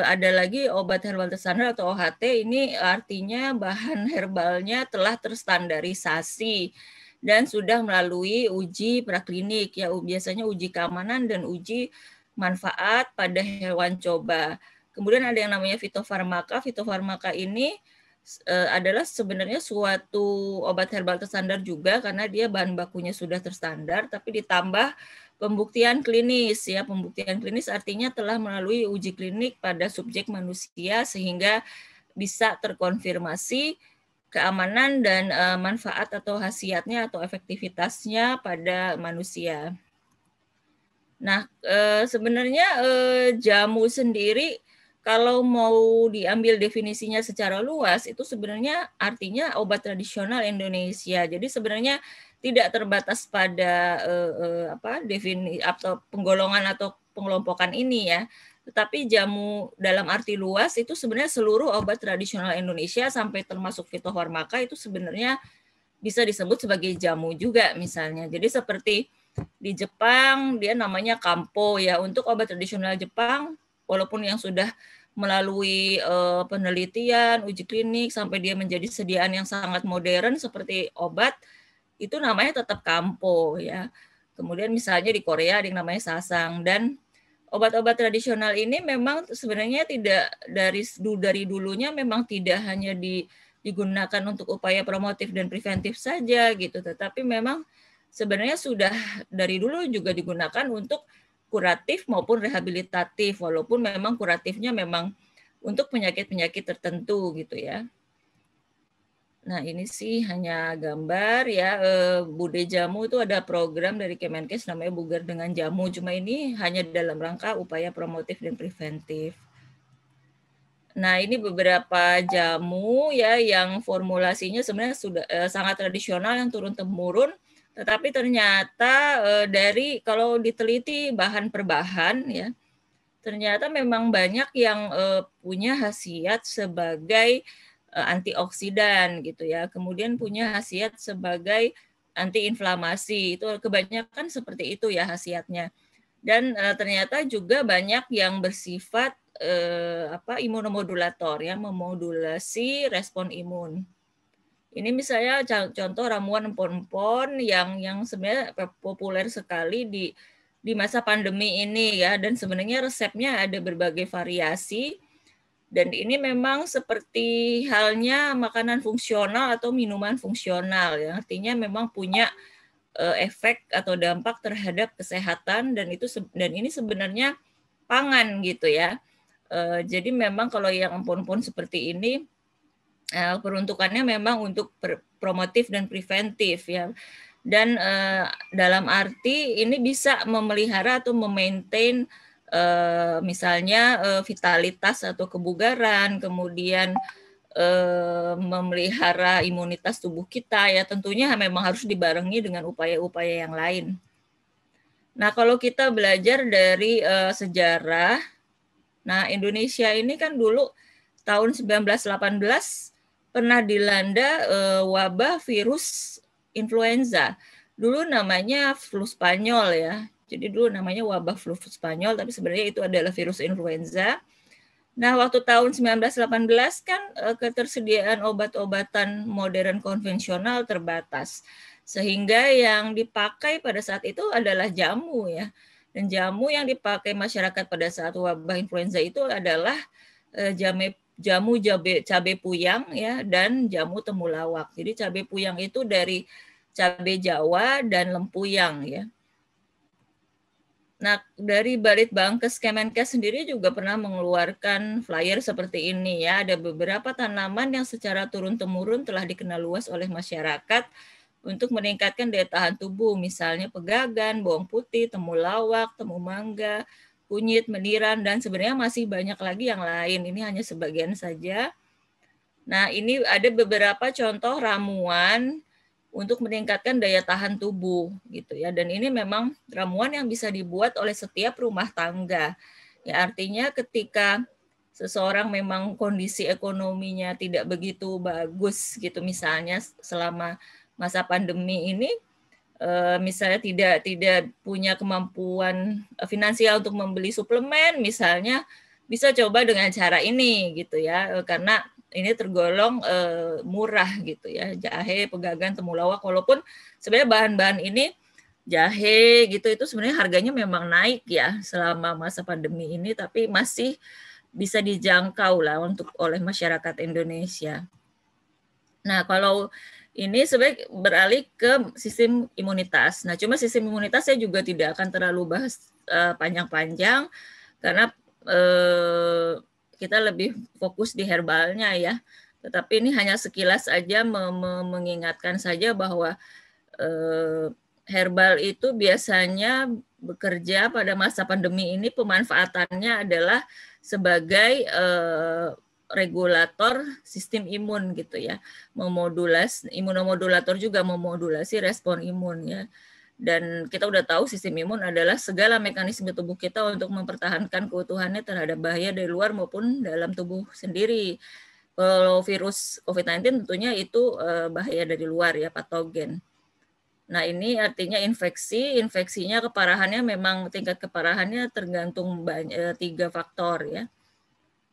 ada lagi obat herbal terstandar atau OHT, ini artinya bahan herbalnya telah terstandarisasi dan sudah melalui uji praklinik ya, biasanya uji keamanan dan uji manfaat pada hewan coba. Kemudian ada yang namanya fitofarmaka. Fitofarmaka ini adalah sebenarnya suatu obat herbal terstandar juga karena dia bahan bakunya sudah terstandar, tapi ditambah pembuktian klinis ya. Pembuktian klinis artinya telah melalui uji klinik pada subjek manusia sehingga bisa terkonfirmasi keamanan dan manfaat atau khasiatnya atau efektivitasnya pada manusia. Nah, sebenarnya jamu sendiri kalau mau diambil definisinya secara luas, itu sebenarnya artinya obat tradisional Indonesia. Jadi sebenarnya tidak terbatas pada definisi atau penggolongan atau pengelompokan ini ya. Tetapi jamu dalam arti luas itu sebenarnya seluruh obat tradisional Indonesia sampai termasuk fitofarmaka itu sebenarnya bisa disebut sebagai jamu juga misalnya. Jadi seperti di Jepang dia namanya kampo ya. Untuk obat tradisional Jepang, walaupun yang sudah melalui penelitian, uji klinik, sampai dia menjadi sediaan yang sangat modern seperti obat, itu namanya tetap kampo ya. Kemudian misalnya di Korea ada yang namanya sasang. Dan obat-obat tradisional ini memang sebenarnya tidak dari dulunya memang tidak hanya digunakan untuk upaya promotif dan preventif saja gitu, tetapi memang sebenarnya sudah dari dulu juga digunakan untuk kuratif maupun rehabilitatif, walaupun memang kuratifnya memang untuk penyakit-penyakit tertentu gitu ya. Nah ini sih hanya gambar ya. Bude Jamu itu ada program dari Kemenkes namanya Bugar dengan Jamu, cuma ini hanya dalam rangka upaya promotif dan preventif. Nah ini beberapa jamu ya yang formulasinya sebenarnya sudah sangat tradisional yang turun-temurun. Tetapi ternyata dari kalau diteliti bahan per bahan ya, ternyata memang banyak yang punya khasiat sebagai antioksidan gitu ya. Kemudian punya khasiat sebagai antiinflamasi. Itu kebanyakan seperti itu ya khasiatnya. Dan ternyata juga banyak yang bersifat imunomodulator yang memodulasi respon imun. Ini misalnya contoh ramuan empon-empon yang sebenarnya populer sekali di masa pandemi ini ya, dan sebenarnya resepnya ada berbagai variasi, dan ini memang seperti halnya makanan fungsional atau minuman fungsional ya, artinya memang punya efek atau dampak terhadap kesehatan, dan ini sebenarnya pangan gitu ya. Jadi memang kalau yang empon-empon seperti ini peruntukannya memang untuk promotif dan preventif ya. Dan dalam arti ini bisa memelihara atau memaintain misalnya vitalitas atau kebugaran, kemudian memelihara imunitas tubuh kita ya, tentunya memang harus dibarengi dengan upaya-upaya yang lain. Nah, kalau kita belajar dari sejarah, nah Indonesia ini kan dulu tahun 1918 pernah dilanda wabah virus influenza. Dulu namanya flu Spanyol ya. Jadi dulu namanya wabah flu Spanyol, tapi sebenarnya itu adalah virus influenza. Nah, waktu tahun 1918 kan ketersediaan obat-obatan modern konvensional terbatas. Sehingga yang dipakai pada saat itu adalah jamu ya. Dan jamu yang dipakai masyarakat pada saat wabah influenza itu adalah jamu cabai puyang ya, dan jamu temulawak. Jadi cabai puyang itu dari cabai Jawa dan lempuyang ya. Nah, dari Balitbangkes Kemenkes sendiri juga pernah mengeluarkan flyer seperti ini ya. Ada beberapa tanaman yang secara turun-temurun telah dikenal luas oleh masyarakat untuk meningkatkan daya tahan tubuh, misalnya pegagan, bawang putih, temulawak, temu mangga, kunyit, meniran, dan sebenarnya masih banyak lagi yang lain. Ini hanya sebagian saja. Nah, ini ada beberapa contoh ramuan untuk meningkatkan daya tahan tubuh gitu ya. Dan ini memang ramuan yang bisa dibuat oleh setiap rumah tangga. Ya, artinya ketika seseorang memang kondisi ekonominya tidak begitu bagus gitu, misalnya selama masa pandemi ini, misalnya tidak punya kemampuan finansial untuk membeli suplemen misalnya, bisa coba dengan cara ini gitu ya, karena ini tergolong murah gitu ya, jahe, pegagan, temulawak, walaupun sebenarnya bahan-bahan ini jahe gitu itu sebenarnya harganya memang naik ya selama masa pandemi ini, tapi masih bisa dijangkau lah oleh masyarakat Indonesia. Nah, kalau ini sebenarnya beralih ke sistem imunitas. Nah, cuma sistem imunitas saya juga tidak akan terlalu bahas panjang-panjang karena kita lebih fokus di herbalnya ya. Tetapi ini hanya sekilas aja mengingatkan saja bahwa herbal itu biasanya bekerja pada masa pandemi ini, pemanfaatannya adalah sebagai regulator sistem imun gitu ya, imunomodulator juga memodulasi respon imun ya. Dan kita udah tahu sistem imun adalah segala mekanisme tubuh kita untuk mempertahankan keutuhannya terhadap bahaya dari luar maupun dalam tubuh sendiri. Kalau virus COVID-19 tentunya itu bahaya dari luar ya, patogen. Nah, ini artinya infeksinya keparahannya memang tingkat keparahannya tergantung 3 faktor ya.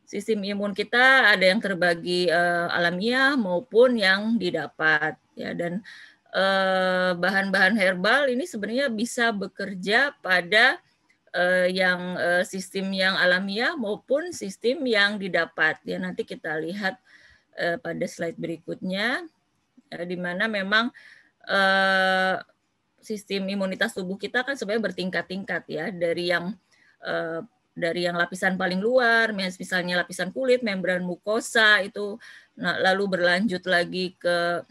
Sistem imun kita ada yang terbagi alamiah maupun yang didapat ya, dan bahan-bahan herbal ini sebenarnya bisa bekerja pada sistem yang alamiah maupun sistem yang didapat ya. Nanti kita lihat pada slide berikutnya ya, di mana memang sistem imunitas tubuh kita kan sebenarnya bertingkat-tingkat ya, dari yang lapisan paling luar, misalnya lapisan kulit, membran mukosa itu, nah, lalu berlanjut lagi ke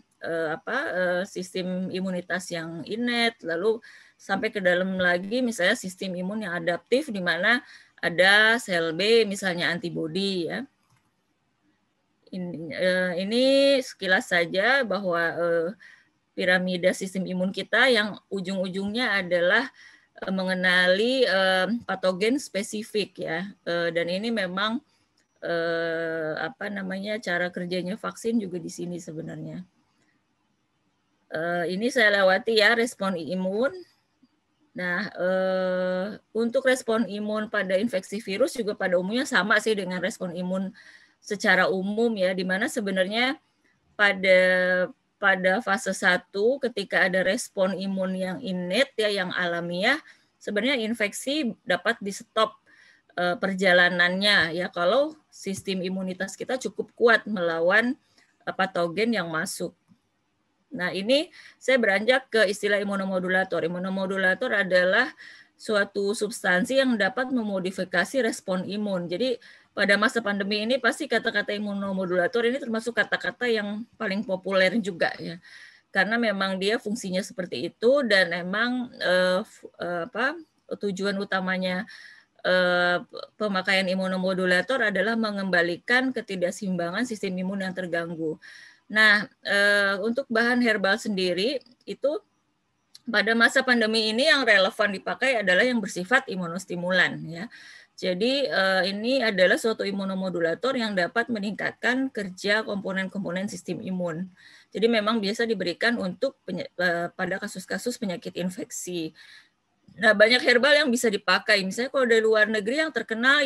sistem imunitas yang innate, lalu sampai ke dalam lagi misalnya sistem imun yang adaptif di mana ada sel B misalnya antibodi ya. Ini sekilas saja bahwa piramida sistem imun kita yang ujung-ujungnya adalah mengenali patogen spesifik ya, dan ini memang cara kerjanya vaksin juga di sini sebenarnya. Ini saya lewati ya, respon imun. Nah, untuk respon imun pada infeksi virus juga pada umumnya sama sih dengan respon imun secara umum ya, di mana sebenarnya pada fase 1 ketika ada respon imun yang innate ya, yang alamiah, sebenarnya infeksi dapat di-stop perjalanannya ya kalau sistem imunitas kita cukup kuat melawan patogen yang masuk. Nah, ini saya beranjak ke istilah imunomodulator. Imunomodulator adalah suatu substansi yang dapat memodifikasi respon imun. Jadi pada masa pandemi ini pasti kata-kata imunomodulator ini termasuk kata-kata yang paling populer juga ya. Karena memang dia fungsinya seperti itu, dan memang tujuan utamanya pemakaian imunomodulator adalah mengembalikan ketidakseimbangan sistem imun yang terganggu. Nah, untuk bahan herbal sendiri itu pada masa pandemi ini yang relevan dipakai adalah yang bersifat imunostimulan ya. Jadi ini adalah suatu imunomodulator yang dapat meningkatkan kerja komponen-komponen sistem imun. Jadi memang biasa diberikan untuk pada kasus-kasus penyakit infeksi. Nah, banyak herbal yang bisa dipakai. Misalnya kalau dari luar negeri yang terkenal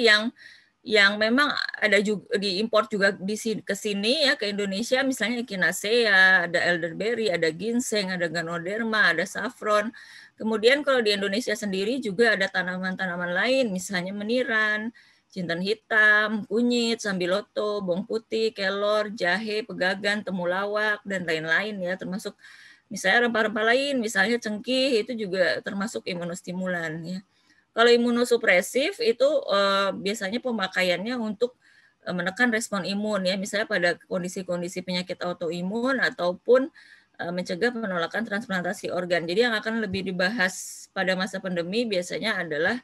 yang memang ada juga diimpor juga ke sini ya, ke Indonesia, misalnya echinacea, ada elderberry, ada ginseng, ada ganoderma, ada saffron. Kemudian kalau di Indonesia sendiri juga ada tanaman-tanaman lain, misalnya meniran, jinten hitam, kunyit, sambiloto, bawang putih, kelor, jahe, pegagan, temulawak, dan lain-lain ya, termasuk misalnya rempah-rempah lain, misalnya cengkih, itu juga termasuk imunostimulan ya. Kalau imunosupresif itu biasanya pemakaiannya untuk menekan respon imun ya, misalnya pada kondisi-kondisi penyakit autoimun ataupun mencegah penolakan transplantasi organ. Jadi yang akan lebih dibahas pada masa pandemi biasanya adalah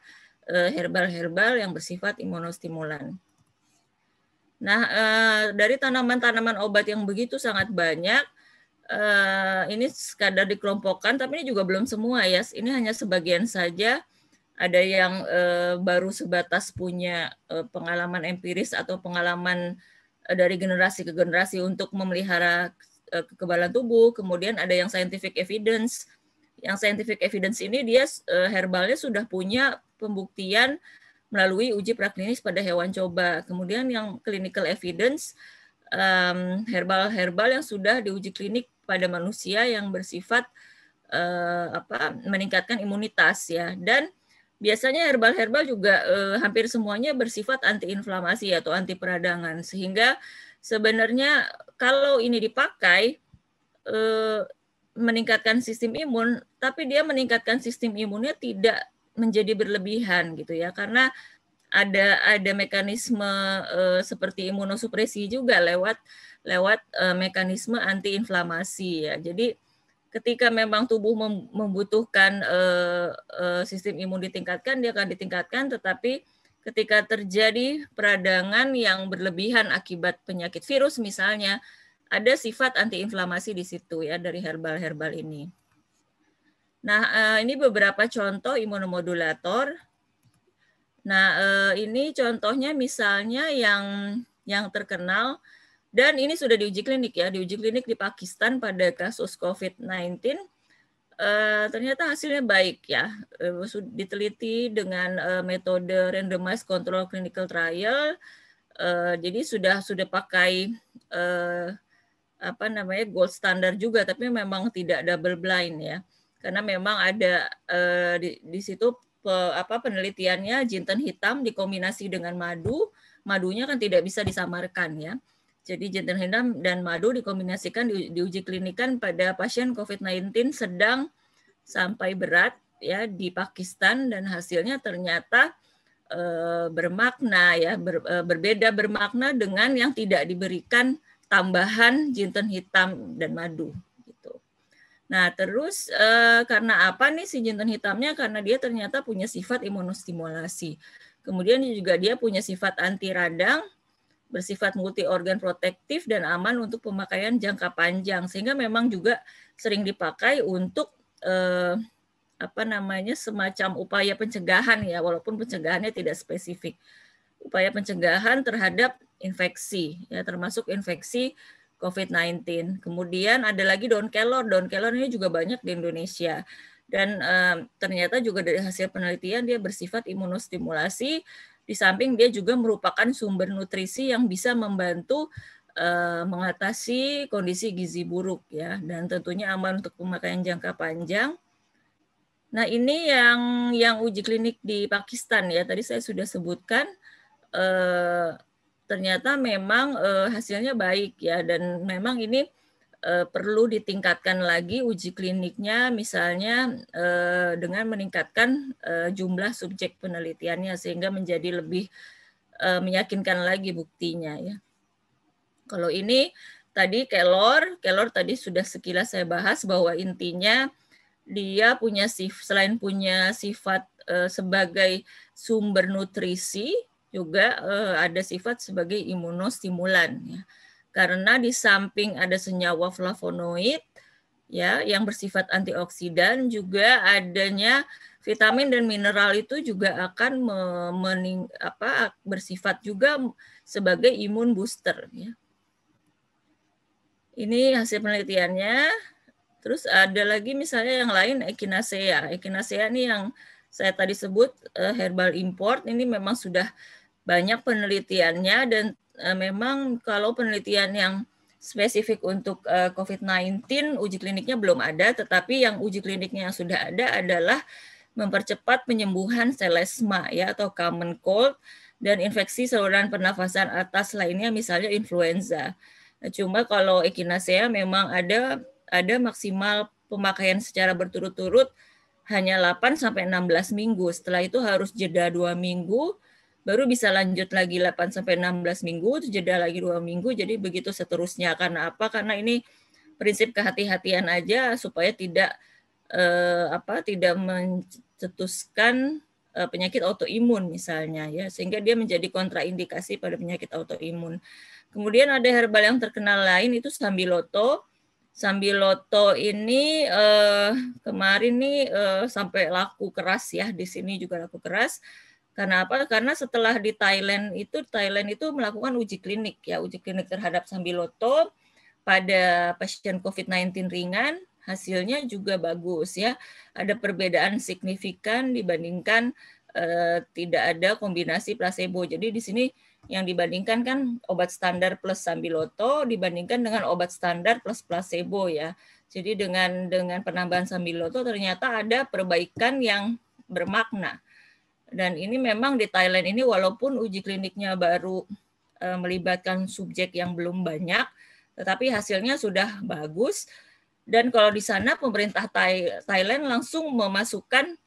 herbal-herbal yang bersifat imunostimulan. Nah, dari tanaman-tanaman obat yang begitu sangat banyak, ini sekadar dikelompokkan, tapi ini juga belum semua ya. Ini hanya sebagian saja. ada yang baru sebatas punya pengalaman empiris atau pengalaman dari generasi ke generasi untuk memelihara kekebalan tubuh. Kemudian ada yang scientific evidence. Yang scientific evidence ini dia herbalnya sudah punya pembuktian melalui uji praklinis pada hewan coba. Kemudian yang clinical evidence, herbal-herbal yang sudah diuji klinik pada manusia yang bersifat meningkatkan imunitas ya. Dan biasanya herbal-herbal juga hampir semuanya bersifat antiinflamasi atau anti peradangan, sehingga sebenarnya kalau ini dipakai meningkatkan sistem imun, tapi dia meningkatkan sistem imunnya tidak menjadi berlebihan gitu ya, karena ada mekanisme seperti imunosupresi juga lewat mekanisme antiinflamasi ya. Jadi ketika memang tubuh membutuhkan sistem imun ditingkatkan, dia akan ditingkatkan, tetapi ketika terjadi peradangan yang berlebihan akibat penyakit virus misalnya, ada sifat antiinflamasi di situ ya dari herbal-herbal ini. Nah, ini beberapa contoh imunomodulator. Nah, ini contohnya misalnya yang terkenal, dan ini sudah diuji klinik ya, diuji klinik di Pakistan pada kasus COVID-19. Ternyata hasilnya baik ya, diteliti dengan metode randomized control clinical trial. Jadi sudah pakai gold standard juga, tapi memang tidak double blind ya, karena memang ada di situ penelitiannya jinten hitam dikombinasi dengan madu. Madunya kan tidak bisa disamarkan ya. Jadi jinten hitam dan madu dikombinasikan diuji klinikan pada pasien COVID-19 sedang sampai berat ya di Pakistan, dan hasilnya ternyata bermakna ya, berbeda bermakna dengan yang tidak diberikan tambahan jinten hitam dan madu gitu. Nah, terus karena apa nih si jinten hitamnya? Karena dia ternyata punya sifat imunostimulasi. Kemudian juga dia punya sifat anti radang, bersifat multi organ protektif dan aman untuk pemakaian jangka panjang, sehingga memang juga sering dipakai untuk semacam upaya pencegahan ya, walaupun pencegahannya tidak spesifik. Upaya pencegahan terhadap infeksi ya, termasuk infeksi COVID-19. Kemudian ada lagi daun kelor. Daun kelor ini juga banyak di Indonesia. Dan ternyata juga dari hasil penelitian dia bersifat imunostimulasi, di samping dia juga merupakan sumber nutrisi yang bisa membantu mengatasi kondisi gizi buruk ya, dan tentunya aman untuk pemakaian jangka panjang. Nah, ini yang uji klinik di Pakistan ya, tadi saya sudah sebutkan, ternyata memang hasilnya baik ya, dan memang ini perlu ditingkatkan lagi uji kliniknya, misalnya dengan meningkatkan jumlah subjek penelitiannya sehingga menjadi lebih meyakinkan lagi buktinya ya. Kalau ini tadi kelor tadi sudah sekilas saya bahas bahwa intinya dia selain punya sifat sebagai sumber nutrisi, juga ada sifat sebagai imunostimulan ya. Karena di samping ada senyawa flavonoid ya yang bersifat antioksidan, juga adanya vitamin dan mineral itu juga akan bersifat juga sebagai imun booster ya. Ini hasil penelitiannya. Terus ada lagi misalnya yang lain, Echinacea. Echinacea ini yang saya tadi sebut herbal import, ini memang sudah banyak penelitiannya, dan memang kalau penelitian yang spesifik untuk COVID-19 uji kliniknya belum ada, tetapi yang uji kliniknya yang sudah ada adalah mempercepat penyembuhan selesma ya atau common cold dan infeksi saluran pernafasan atas lainnya misalnya influenza. Nah, cuma kalau Echinacea memang ada maksimal pemakaian secara berturut-turut hanya 8-16 minggu. Setelah itu harus jeda 2 minggu, baru bisa lanjut lagi 8-16 minggu, jeda lagi 2 minggu, jadi begitu seterusnya. Karena apa? Karena ini prinsip kehati-hatian aja supaya tidak mencetuskan penyakit autoimun misalnya ya, sehingga dia menjadi kontraindikasi pada penyakit autoimun. Kemudian ada herbal yang terkenal lain itu Sambiloto. Sambiloto ini kemarin nih sampai laku keras ya, di sini juga laku keras. Karena apa? Karena setelah di Thailand itu melakukan uji klinik ya, uji klinik terhadap Sambiloto pada pasien COVID-19 ringan, hasilnya juga bagus ya. Ada perbedaan signifikan dibandingkan tidak ada kombinasi placebo. Jadi di sini yang dibandingkan kan obat standar plus Sambiloto dibandingkan dengan obat standar plus placebo ya. Jadi dengan penambahan Sambiloto ternyata ada perbaikan yang bermakna. Dan ini memang di Thailand ini walaupun uji kliniknya baru melibatkan subjek yang belum banyak, tetapi hasilnya sudah bagus. Dan kalau di sana pemerintah Thailand langsung memasukkan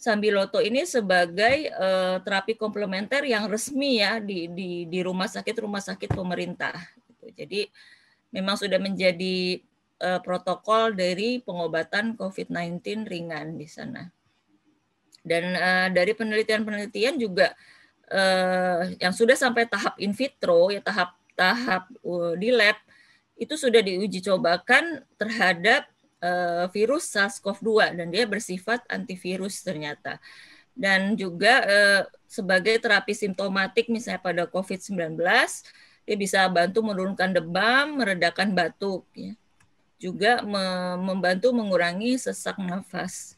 Sambiloto ini sebagai terapi komplementer yang resmi ya di rumah sakit pemerintah. Jadi memang sudah menjadi protokol dari pengobatan COVID-19 ringan di sana. Dan dari penelitian juga yang sudah sampai tahap in vitro ya, tahap di lab itu sudah diuji cobakan terhadap virus SARS-CoV-2 dan dia bersifat antivirus ternyata. Dan juga sebagai terapi simptomatik misalnya pada COVID-19 dia bisa bantu menurunkan demam, meredakan batuk ya. Juga membantu mengurangi sesak nafas.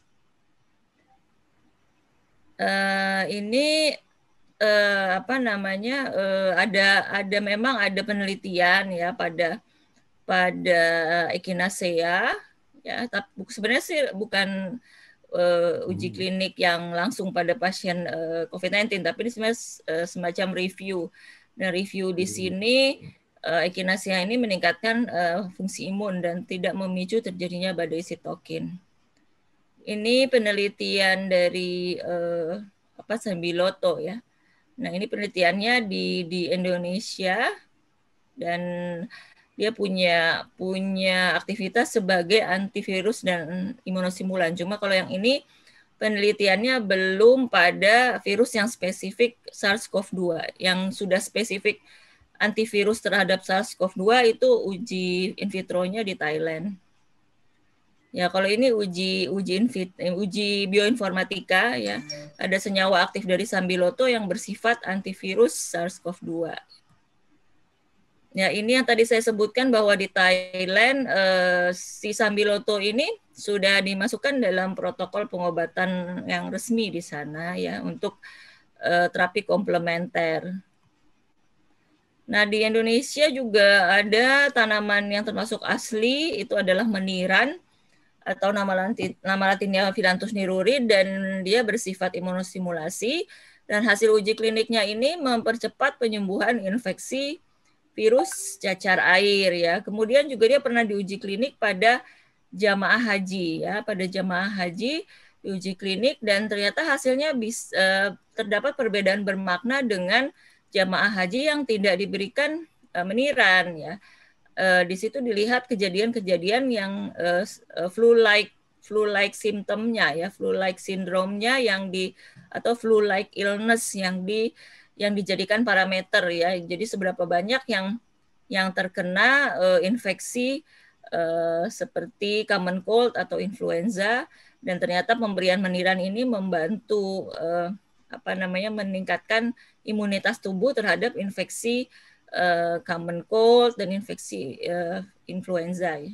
Ini memang ada penelitian ya pada Echinacea ya, tapi sebenarnya sih bukan uji klinik yang langsung pada pasien COVID-19, tapi ini sebenarnya semacam review. Dan review di sini Echinacea ini meningkatkan fungsi imun dan tidak memicu terjadinya badai sitokin. Ini penelitian dari Sambiloto ya. Nah, ini penelitiannya di Indonesia dan dia punya aktivitas sebagai antivirus dan imunostimulan. Cuma kalau yang ini penelitiannya belum pada virus yang spesifik SARS-CoV-2. Yang sudah spesifik antivirus terhadap SARS-CoV-2 itu uji in vitro-nya di Thailand. Ya, kalau ini uji bioinformatika ya, ada senyawa aktif dari Sambiloto yang bersifat antivirus SARS-CoV-2. Ya, ini yang tadi saya sebutkan bahwa di Thailand si Sambiloto ini sudah dimasukkan dalam protokol pengobatan yang resmi di sana ya untuk terapi komplementer. Nah, di Indonesia juga ada tanaman yang termasuk asli, itu adalah meniran atau nama latinnya Phyllanthus niruri, dan dia bersifat imunostimulasi, dan hasil uji kliniknya ini mempercepat penyembuhan infeksi virus cacar air ya. Kemudian juga dia pernah diuji klinik pada jamaah haji ya, pada jamaah haji diuji klinik dan ternyata hasilnya terdapat perbedaan bermakna dengan jamaah haji yang tidak diberikan meniran ya. Di situ dilihat kejadian-kejadian yang flu-like symptomnya ya, flu-like syndrome-nya atau flu-like illness yang dijadikan parameter ya. Jadi seberapa banyak yang terkena infeksi seperti common cold atau influenza, dan ternyata pemberian meniran ini membantu meningkatkan imunitas tubuh terhadap infeksi common cold dan infeksi influenza ya.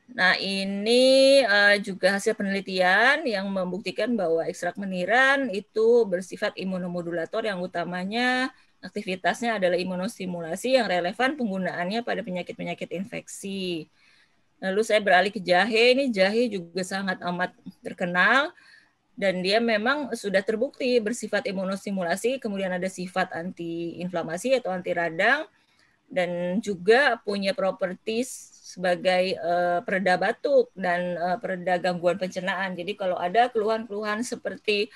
Nah, ini juga hasil penelitian yang membuktikan bahwa ekstrak meniran itu bersifat imunomodulator yang utamanya aktivitasnya adalah imunostimulasi yang relevan penggunaannya pada penyakit-penyakit infeksi. Lalu saya beralih ke jahe. Ini jahe juga sangat amat terkenal dan dia memang sudah terbukti bersifat imunostimulasi, kemudian ada sifat anti-inflamasi atau anti radang, dan juga punya properties sebagai pereda batuk dan pereda gangguan pencernaan. Jadi kalau ada keluhan-keluhan seperti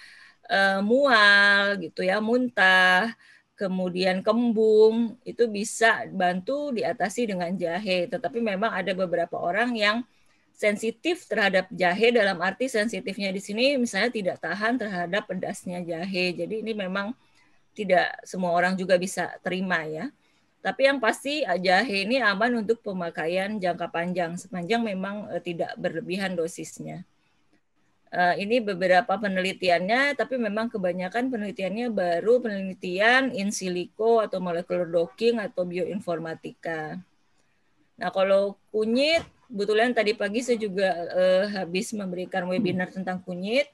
mual gitu ya, muntah, kemudian kembung, itu bisa bantu diatasi dengan jahe. Tetapi memang ada beberapa orang yang sensitif terhadap jahe, dalam arti sensitifnya di sini misalnya tidak tahan terhadap pedasnya jahe. Jadi ini memang tidak semua orang juga bisa terima ya. Tapi yang pasti jahe ini aman untuk pemakaian jangka panjang, sepanjang memang tidak berlebihan dosisnya. Ini beberapa penelitiannya, tapi memang kebanyakan penelitiannya baru penelitian in silico atau molecular docking atau bioinformatika. Nah, kalau kunyit, kebetulan tadi pagi saya juga habis memberikan webinar tentang kunyit.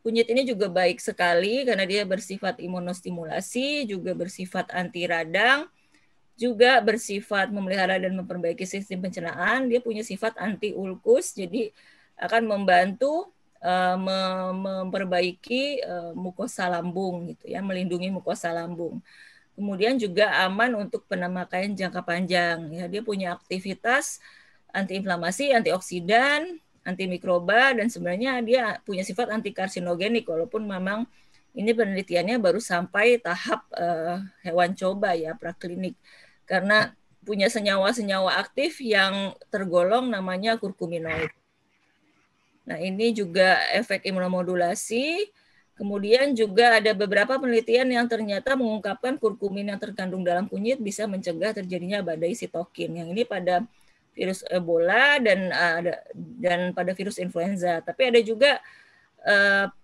Kunyit ini juga baik sekali karena dia bersifat imunostimulasi, juga bersifat anti radang, juga bersifat memelihara dan memperbaiki sistem pencernaan. Dia punya sifat anti ulkus, jadi akan membantu memperbaiki mukosa lambung gitu ya, melindungi mukosa lambung. Kemudian juga aman untuk pemakaian jangka panjang ya. Dia punya aktivitas antiinflamasi, antioksidan, antimikroba, dan sebenarnya dia punya sifat antikarbsinogenik walaupun memang ini penelitiannya baru sampai tahap hewan coba ya, praklinik, karena punya senyawa-senyawa aktif yang tergolong namanya kurkuminoid. Nah, ini juga efek imunomodulasi. Kemudian juga ada beberapa penelitian yang ternyata mengungkapkan kurkumin yang terkandung dalam kunyit bisa mencegah terjadinya badai sitokin. Yang ini pada virus Ebola dan pada virus influenza. Tapi ada juga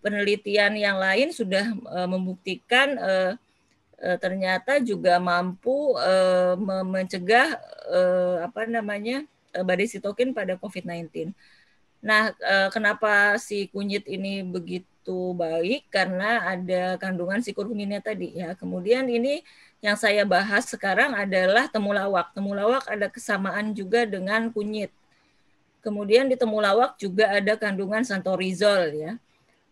penelitian yang lain sudah membuktikan ternyata juga mampu mencegah badai sitokin pada COVID-19. Nah, kenapa si kunyit ini begitu baik? Karena ada kandungan si kurkuminnya tadi ya. Kemudian ini yang saya bahas sekarang adalah temulawak. Temulawak ada kesamaan juga dengan kunyit. Kemudian di temulawak juga ada kandungan santorizol ya.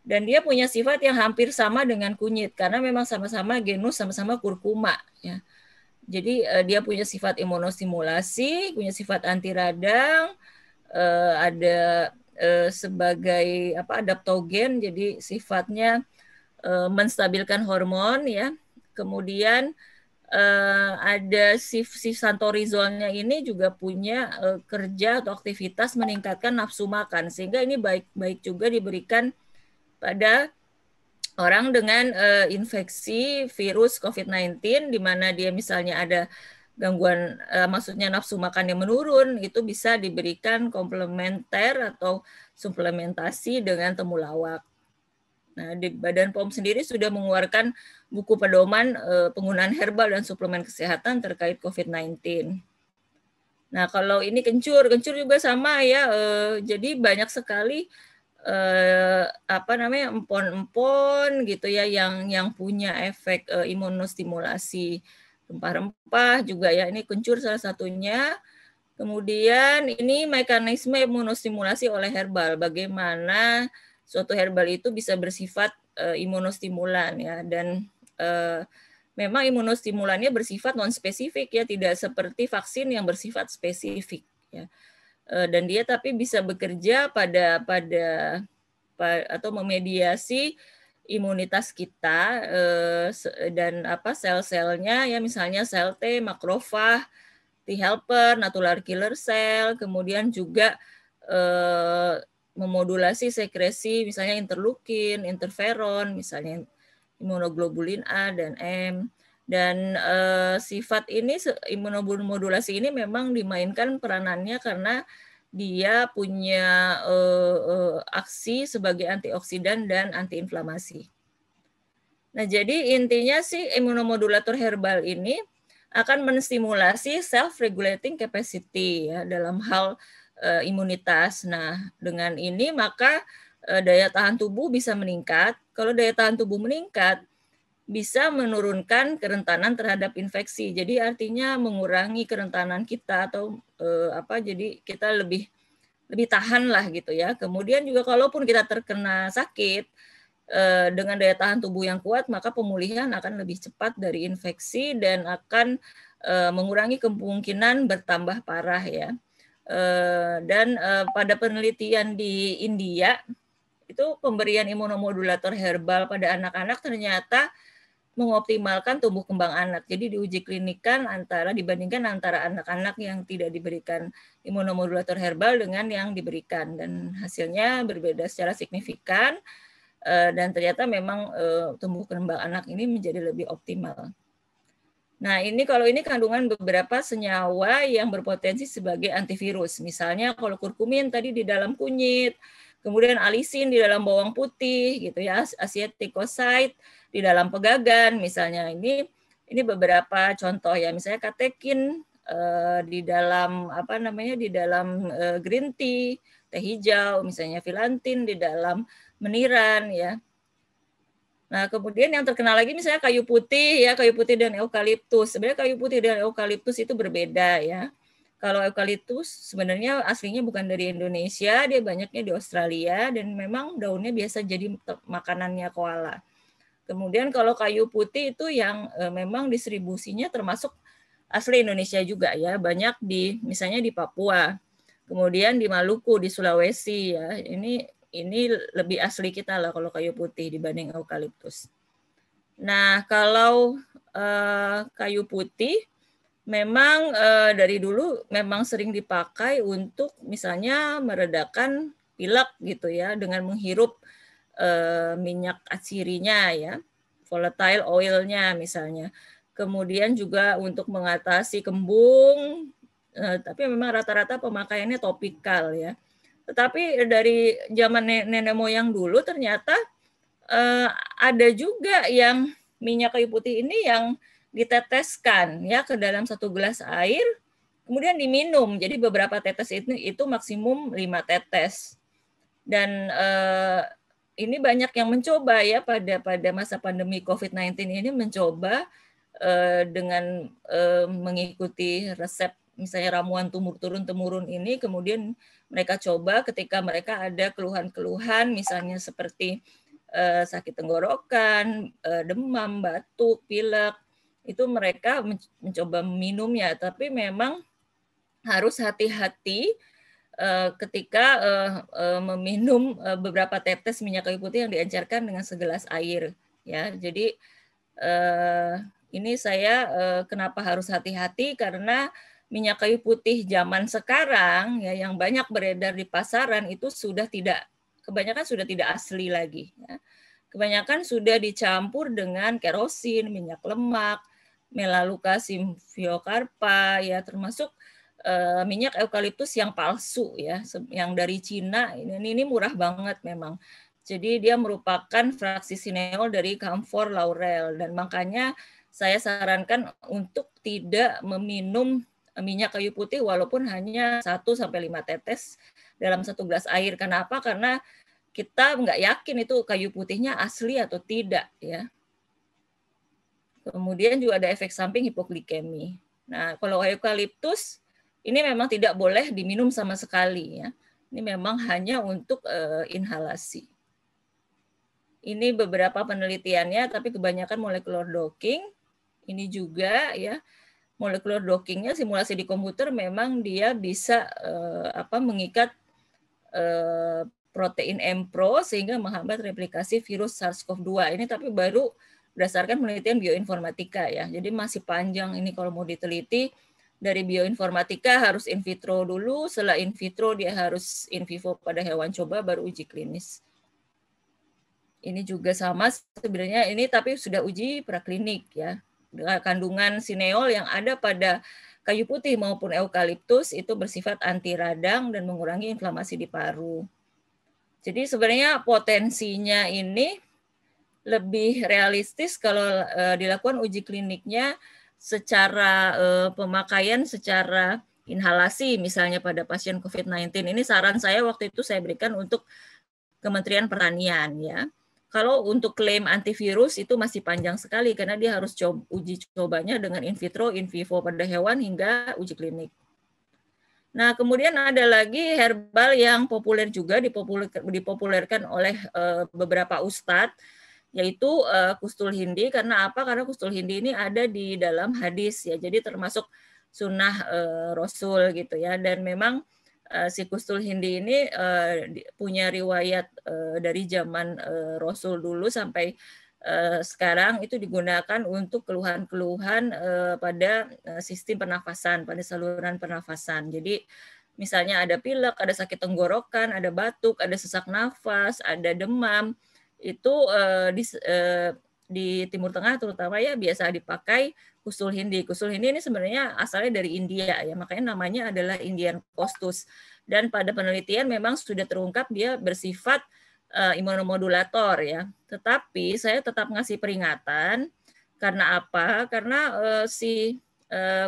Dan dia punya sifat yang hampir sama dengan kunyit karena memang sama-sama genus, sama-sama kurkuma ya. Jadi dia punya sifat imunostimulasi, punya sifat anti radang, ada sebagai adaptogen, jadi sifatnya menstabilkan hormon ya. Kemudian ada si santorizolnya ini juga punya kerja atau aktivitas meningkatkan nafsu makan, sehingga ini baik juga diberikan pada orang dengan infeksi virus COVID-19 di mana dia misalnya ada gangguan, maksudnya nafsu makan yang menurun, itu bisa diberikan komplementer atau suplementasi dengan temulawak. Nah, di Badan POM sendiri sudah mengeluarkan buku pedoman penggunaan herbal dan suplemen kesehatan terkait COVID-19. Nah, kalau ini kencur juga sama ya. Jadi banyak sekali empon-empon gitu ya yang punya efek imunostimulasi. Rempah-rempah juga ya, ini kencur salah satunya. Kemudian ini mekanisme imunostimulasi oleh herbal, bagaimana suatu herbal itu bisa bersifat imunostimulan ya, dan memang imunostimulannya bersifat non-spesifik ya, tidak seperti vaksin yang bersifat spesifik ya. Dan dia tapi bisa bekerja pada atau memediasi imunitas kita dan sel-selnya ya, misalnya sel T, makrofag, T helper, natural killer cell, kemudian juga memodulasi sekresi misalnya interleukin, interferon, misalnya imunoglobulin A dan M. Dan sifat ini, imunomodulasi ini memang dimainkan peranannya karena dia punya aksi sebagai antioksidan dan antiinflamasi. Nah, jadi intinya sih imunomodulator herbal ini akan menstimulasi self-regulating capacity ya, dalam hal imunitas. Nah, dengan ini maka daya tahan tubuh bisa meningkat. Kalau daya tahan tubuh meningkat, bisa menurunkan kerentanan terhadap infeksi. Jadi artinya mengurangi kerentanan kita atau jadi kita lebih tahan lah gitu ya. Kemudian juga kalaupun kita terkena sakit, dengan daya tahan tubuh yang kuat, maka pemulihan akan lebih cepat dari infeksi dan akan mengurangi kemungkinan bertambah parah ya. Dan pada penelitian di India, itu pemberian imunomodulator herbal pada anak-anak ternyata mengoptimalkan tumbuh kembang anak. Jadi diuji klinikan dibandingkan antara anak-anak yang tidak diberikan imunomodulator herbal dengan yang diberikan, dan hasilnya berbeda secara signifikan, dan ternyata memang tumbuh kembang anak ini menjadi lebih optimal. Nah, kalau ini kandungan beberapa senyawa yang berpotensi sebagai antivirus. Misalnya kalau kurkumin tadi di dalam kunyit, kemudian alisin di dalam bawang putih gitu ya, acetylcholine di dalam pegagan misalnya. Ini beberapa contoh ya, misalnya katekin di dalam di dalam green tea, teh hijau, misalnya filantin di dalam meniran ya. Nah, kemudian yang terkenal lagi misalnya kayu putih ya, kayu putih dan eukaliptus. Sebenarnya kayu putih dan eukaliptus itu berbeda ya. Kalau eukaliptus sebenarnya aslinya bukan dari Indonesia, dia banyaknya di Australia dan memang daunnya biasa jadi makanannya koala. Kemudian kalau kayu putih itu yang memang distribusinya termasuk asli Indonesia juga ya, banyak misalnya di Papua. Kemudian di Maluku, di Sulawesi ya. Ini lebih asli kita lah kalau kayu putih dibanding eukaliptus. Nah, kalau kayu putih memang dari dulu memang sering dipakai untuk misalnya meredakan pilek gitu ya, dengan menghirup minyak atsirinya ya, volatile oilnya misalnya. Kemudian juga untuk mengatasi kembung, tapi memang rata-rata pemakaiannya topikal ya. Tetapi dari zaman nenek moyang dulu ternyata ada juga yang minyak kayu putih ini yang diteteskan ya ke dalam 1 gelas air, kemudian diminum. Jadi beberapa tetes itu maksimum 5 tetes. Dan ini banyak yang mencoba ya pada masa pandemi COVID-19 ini mencoba dengan mengikuti resep misalnya ramuan turun-temurun ini, kemudian mereka coba ketika mereka ada keluhan-keluhan misalnya seperti sakit tenggorokan, demam, batuk, pilek, itu mereka mencoba minumnya, tapi memang harus hati-hati ketika meminum beberapa tetes minyak kayu putih yang diencerkan dengan segelas air ya. Jadi ini saya kenapa harus hati-hati, karena minyak kayu putih zaman sekarang ya yang banyak beredar di pasaran itu kebanyakan sudah tidak asli lagi ya. Kebanyakan sudah dicampur dengan kerosin, minyak lemak, melaleucas symbiocarpa ya, termasuk minyak eukaliptus yang palsu ya, yang dari Cina. Ini murah banget memang. Jadi dia merupakan fraksi sineol dari camphor laurel, dan makanya saya sarankan untuk tidak meminum minyak kayu putih walaupun hanya 1-5 tetes dalam 1 gelas air. Kenapa? Karena kita nggak yakin itu kayu putihnya asli atau tidak ya. Kemudian juga ada efek samping hipoglikemi. Nah, kalau eukaliptus ini memang tidak boleh diminum sama sekali ya. Ini memang hanya untuk inhalasi. Ini beberapa penelitiannya, tapi kebanyakan molecular docking. Ini juga ya, molecular dockingnya simulasi di komputer memang dia bisa mengikat protein M-Pro sehingga menghambat replikasi virus SARS-CoV-2. Ini tapi baru berdasarkan penelitian bioinformatika ya. Jadi masih panjang ini kalau mau diteliti. Dari bioinformatika harus in vitro dulu, setelah in vitro dia harus in vivo pada hewan coba, baru uji klinis. Ini juga sama sebenarnya, ini tapi sudah uji praklinik ya. Kandungan sineol yang ada pada kayu putih maupun eukaliptus itu bersifat anti radang dan mengurangi inflamasi di paru. Jadi sebenarnya potensinya ini lebih realistis kalau dilakukan uji kliniknya secara pemakaian secara inhalasi misalnya pada pasien COVID-19. Ini saran saya waktu itu saya berikan untuk Kementerian Pertanian ya. Kalau untuk klaim antivirus itu masih panjang sekali karena dia harus uji cobanya dengan in vitro, in vivo pada hewan hingga uji klinik. Nah, kemudian ada lagi herbal yang populer juga dipopulerkan oleh beberapa ustadz, yaitu kustul hindi. Karena apa? Karena kustul hindi ini ada di dalam hadis ya, jadi termasuk sunnah Rasul gitu ya. Dan memang si kustul hindi ini punya riwayat dari zaman Rasul dulu sampai sekarang itu digunakan untuk keluhan-keluhan pada sistem pernafasan, pada saluran pernafasan. Jadi misalnya ada pilek, ada sakit tenggorokan, ada batuk, ada sesak nafas, ada demam, itu di Timur Tengah terutama ya biasa dipakai Kustul Hindi. Kustul Hindi ini sebenarnya asalnya dari India ya, makanya namanya adalah Indian Costus. Dan pada penelitian memang sudah terungkap dia bersifat imunomodulator ya. Tetapi saya tetap ngasih peringatan karena apa? Karena si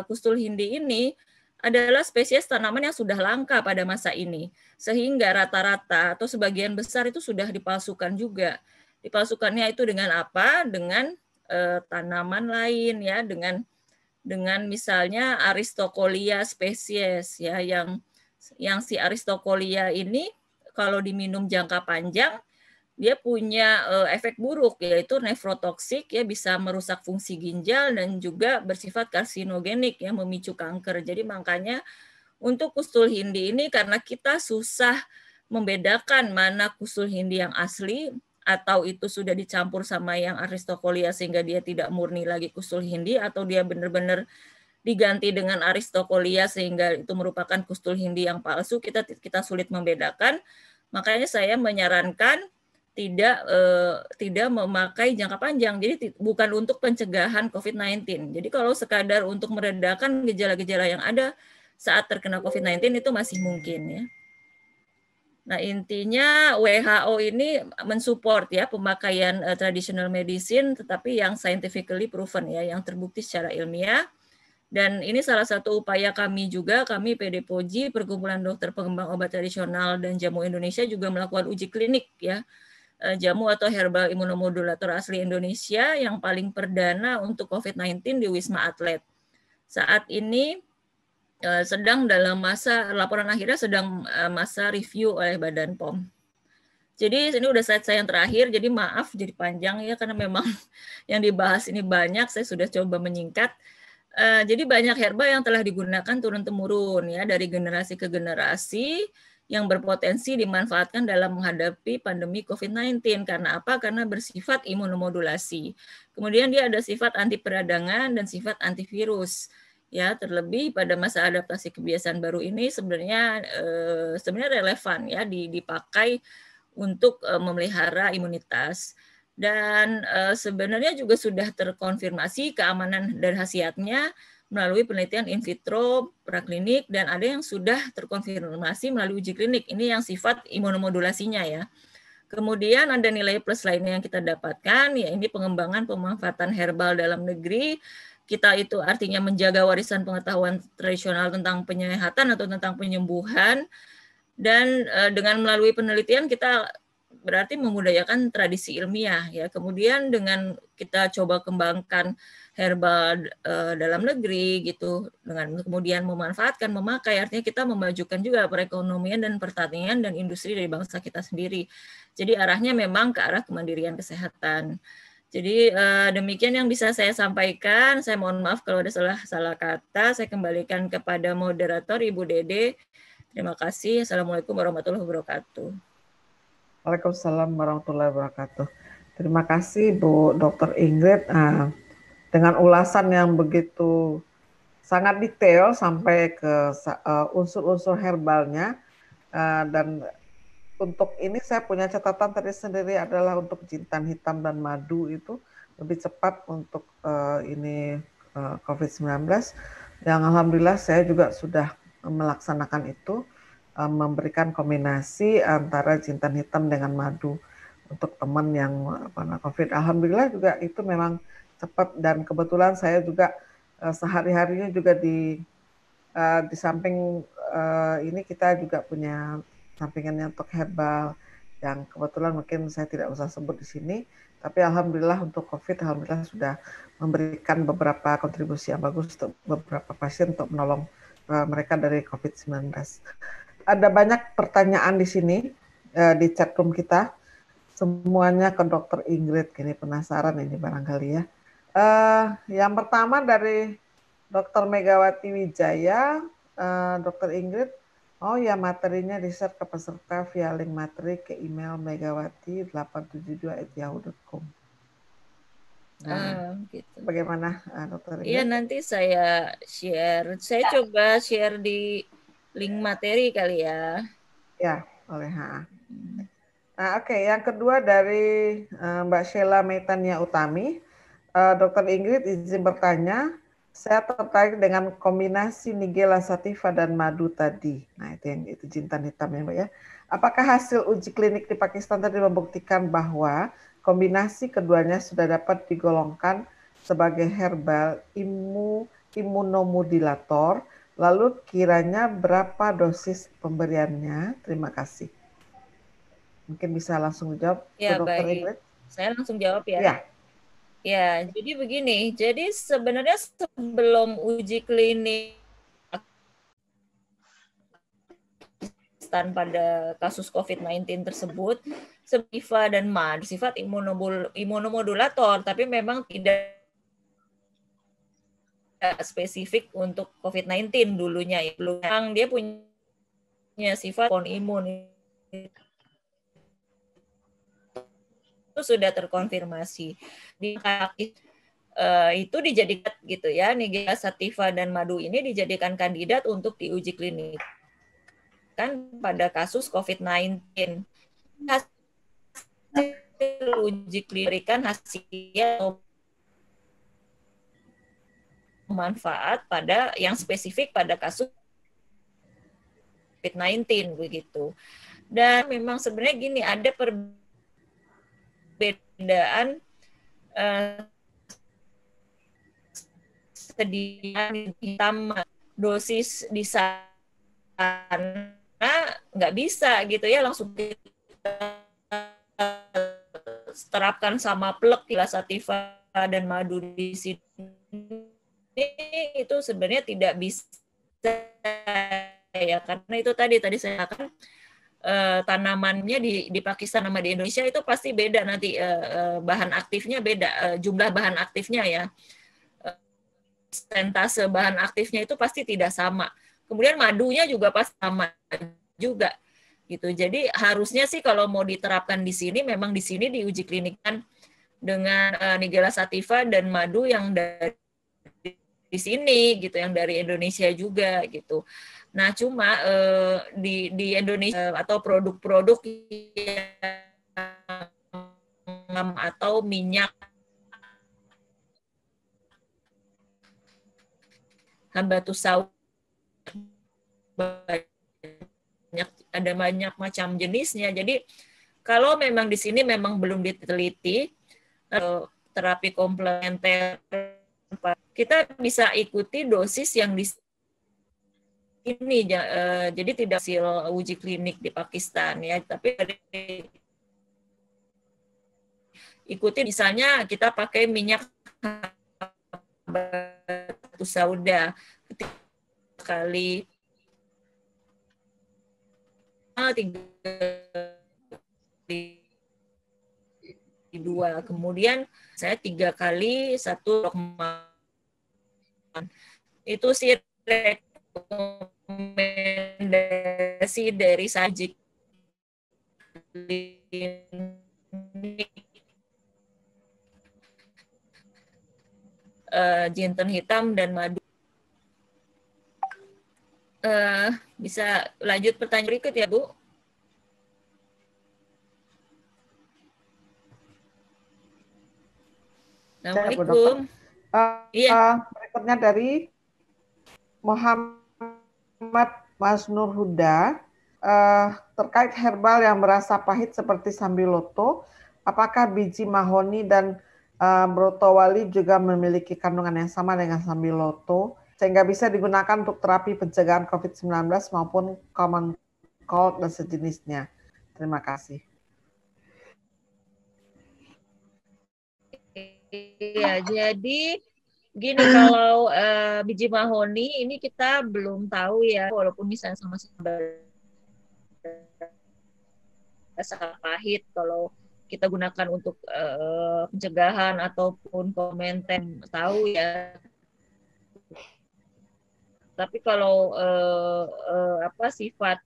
Kustul Hindi ini adalah spesies tanaman yang sudah langka pada masa ini. Sehingga rata-rata atau sebagian besar itu sudah dipalsukan juga. Dipalsukannya itu dengan apa? Dengan tanaman lain ya, dengan misalnya Aristocolia spesies ya, yang si Aristocolia ini kalau diminum jangka panjang dia punya efek buruk, yaitu nefrotoksik ya, bisa merusak fungsi ginjal dan juga bersifat karsinogenik ya, memicu kanker. Jadi makanya untuk Kustul Hindi ini karena kita susah membedakan mana Kustul Hindi yang asli atau itu sudah dicampur sama yang Aristocolia sehingga dia tidak murni lagi Kustul Hindi, atau dia benar-benar diganti dengan Aristocolia sehingga itu merupakan Kustul Hindi yang palsu, kita sulit membedakan. Makanya saya menyarankan tidak memakai jangka panjang. Jadi bukan untuk pencegahan COVID-19. Jadi kalau sekadar untuk meredakan gejala-gejala yang ada saat terkena COVID-19 itu masih mungkin ya. Nah, intinya WHO ini mensupport ya pemakaian traditional medicine, tetapi yang scientifically proven ya, yang terbukti secara ilmiah. Dan ini salah satu upaya kami juga, kami PD POJI, Perkumpulan Dokter Pengembang Obat Tradisional dan Jamu Indonesia juga melakukan uji klinik ya, jamu atau herbal imunomodulator asli Indonesia yang paling perdana untuk COVID-19 di Wisma Atlet. Saat ini sedang dalam masa, laporan akhirnya sedang masa review oleh Badan POM. Jadi ini udah slide saya yang terakhir, jadi maaf jadi panjang ya, karena memang yang dibahas ini banyak, saya sudah coba menyingkat. Jadi banyak herbal yang telah digunakan turun-temurun ya, dari generasi ke generasi, yang berpotensi dimanfaatkan dalam menghadapi pandemi COVID-19. Karena apa? Karena bersifat imunomodulasi. Kemudian dia ada sifat anti peradangan dan sifat antivirus. Ya, terlebih pada masa adaptasi kebiasaan baru ini sebenarnya relevan ya dipakai untuk memelihara imunitas. Dan sebenarnya juga sudah terkonfirmasi keamanan dan khasiatnya melalui penelitian in vitro, praklinik, dan ada yang sudah terkonfirmasi melalui uji klinik. Ini yang sifat imunomodulasinya ya. Kemudian ada nilai plus lainnya yang kita dapatkan, ya ini pengembangan pemanfaatan herbal dalam negeri. Kita itu artinya menjaga warisan pengetahuan tradisional tentang penyehatan atau tentang penyembuhan. Dan dengan melalui penelitian kita berarti memudayakan tradisi ilmiah ya. Kemudian dengan kita coba kembangkan herbal dalam negeri gitu, dengan kemudian memanfaatkan, memakai, artinya kita memajukan juga perekonomian dan pertanian dan industri dari bangsa kita sendiri. Jadi arahnya memang ke arah kemandirian kesehatan. Jadi demikian yang bisa saya sampaikan. Saya mohon maaf kalau ada salah kata. Saya kembalikan kepada moderator Ibu Dede. Terima kasih. Assalamualaikum warahmatullahi wabarakatuh. Waalaikumsalam warahmatullahi wabarakatuh. Terima kasih Bu Dr. Ingrid dengan ulasan yang begitu sangat detail sampai ke unsur-unsur herbalnya. Dan untuk ini saya punya catatan tadi sendiri adalah untuk jintan hitam dan madu itu lebih cepat untuk COVID-19. Yang alhamdulillah saya juga sudah melaksanakan itu, memberikan kombinasi antara jintan hitam dengan madu untuk teman yang COVID. Alhamdulillah juga itu memang cepat, dan kebetulan saya juga sehari-harinya juga di samping ini kita juga punya sampingannya untuk herbal yang kebetulan mungkin saya tidak usah sebut di sini, tapi alhamdulillah untuk COVID alhamdulillah sudah memberikan beberapa kontribusi yang bagus untuk beberapa pasien untuk menolong mereka dari COVID-19. Ada banyak pertanyaan di sini di chat room kita, semuanya ke Dr. Ingrid, kini penasaran ini barangkali ya. Yang pertama dari Dr. Megawati Wijaya, Dr. Ingrid, oh ya materinya di-share ke peserta via link materi ke email megawati872@yahoo.com. Nah, gitu. Bagaimana Dr. Ingrid? Iya, nanti saya share. Saya coba share di link materi kali ya. Ya, boleh. Nah, oke. Yang kedua dari Mbak Sheila Maitania Utami. Dr. Ingrid izin bertanya, Saya tertarik dengan kombinasi Nigella sativa dan madu tadi. Nah, itu jintan hitam ya, Mbak ya. Apakah hasil uji klinik di Pakistan tadi membuktikan bahwa kombinasi keduanya sudah dapat digolongkan sebagai herbal imunomodulator? Lalu kiranya berapa dosis pemberiannya? Terima kasih. Mungkin bisa langsung jawab, Bu Ya, Dr. baik. Ingrid. Saya langsung jawab ya. Ya. Ya, jadi begini. Jadi sebenarnya sebelum uji klinik pada kasus COVID-19 tersebut, sativa dan mad bersifat imunomodulator, tapi memang tidak spesifik untuk COVID-19 dulunya. Memang dia punya sifat imun, itu sudah terkonfirmasi di itu dijadikan gitu ya, Nigella sativa dan madu ini dijadikan kandidat untuk diuji klinik kan pada kasus COVID-19. Hasil uji klinik kan hasilnya manfaat pada yang spesifik pada kasus COVID-19 begitu. Dan memang sebenarnya gini, ada perbedaan sediaan hitam dosis di sana nggak bisa gitu ya langsung kita terapkan sama plek Nigella sativa dan madu di sini, itu sebenarnya tidak bisa ya, karena itu tadi saya akan tanamannya di Pakistan sama di Indonesia itu pasti beda nanti, bahan aktifnya beda, jumlah bahan aktifnya ya, persentase bahan aktifnya itu pasti tidak sama. Kemudian madunya juga pasti sama juga gitu. Jadi harusnya sih kalau mau diterapkan di sini, memang di sini diuji klinikkan dengan Nigella sativa dan madu yang dari di sini gitu, yang dari Indonesia juga gitu. Nah, cuma di Indonesia atau produk-produk yang atau minyak Habatus sauda, ada banyak macam jenisnya. Jadi kalau memang di sini memang belum diteliti terapi komplementer, kita bisa ikuti dosis yang di ini, jadi tidak hasil uji klinik di Pakistan ya, tapi ikuti misalnya kita pakai minyak Habatus sauda kali 3 kemudian saya 3 kali 1 itu sih rekomendasi dari Sajik jinten hitam dan madu. Bisa lanjut pertanyaan berikut ya, Bu? Assalamualaikum. Iya. Berikutnya dari Muhammad Masnur Huda, terkait herbal yang berasa pahit seperti sambiloto, apakah biji mahoni dan brotowali juga memiliki kandungan yang sama dengan sambiloto, sehingga bisa digunakan untuk terapi pencegahan COVID-19 maupun common cold dan sejenisnya? Terima kasih. Iya, jadi gini, kalau biji mahoni ini kita belum tahu ya, walaupun misalnya sama-sama rasa pahit, kalau kita gunakan untuk pencegahan ataupun komenten, tahu ya. Tapi kalau sifat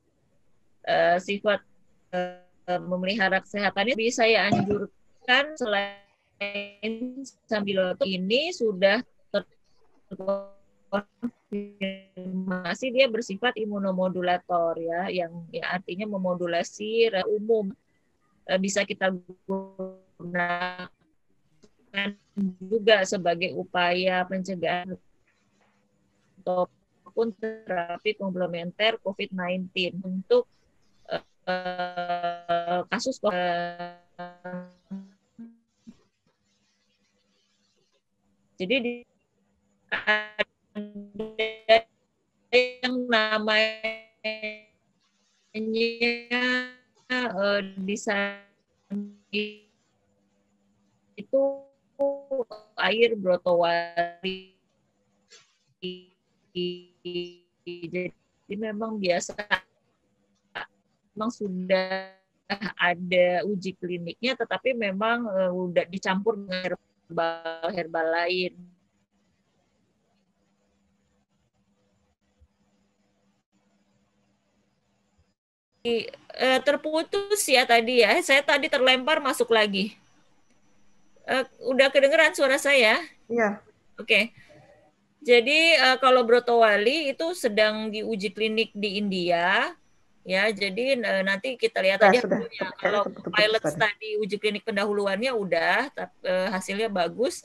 memelihara kesehatannya, bisa saya anjurkan selain sambiloto ini sudah terkonfirmasi dia bersifat imunomodulator ya, yang artinya memodulasi umum, bisa kita gunakan juga sebagai upaya pencegahan ataupun terapi komplementer COVID-19 untuk kasus jadi ada yang namanya di itu air brotowali. Jadi memang biasa memang sudah ada uji kliniknya, tetapi memang udah dicampur dengan herbal lain. Terputus ya tadi ya. Saya tadi terlempar masuk lagi. Udah kedengeran suara saya? Iya. Oke. Jadi kalau brotowali itu sedang diuji klinik di India. Ya, jadi nanti kita lihat aja ya, kalau pilot study uji klinik pendahuluannya udah hasilnya bagus,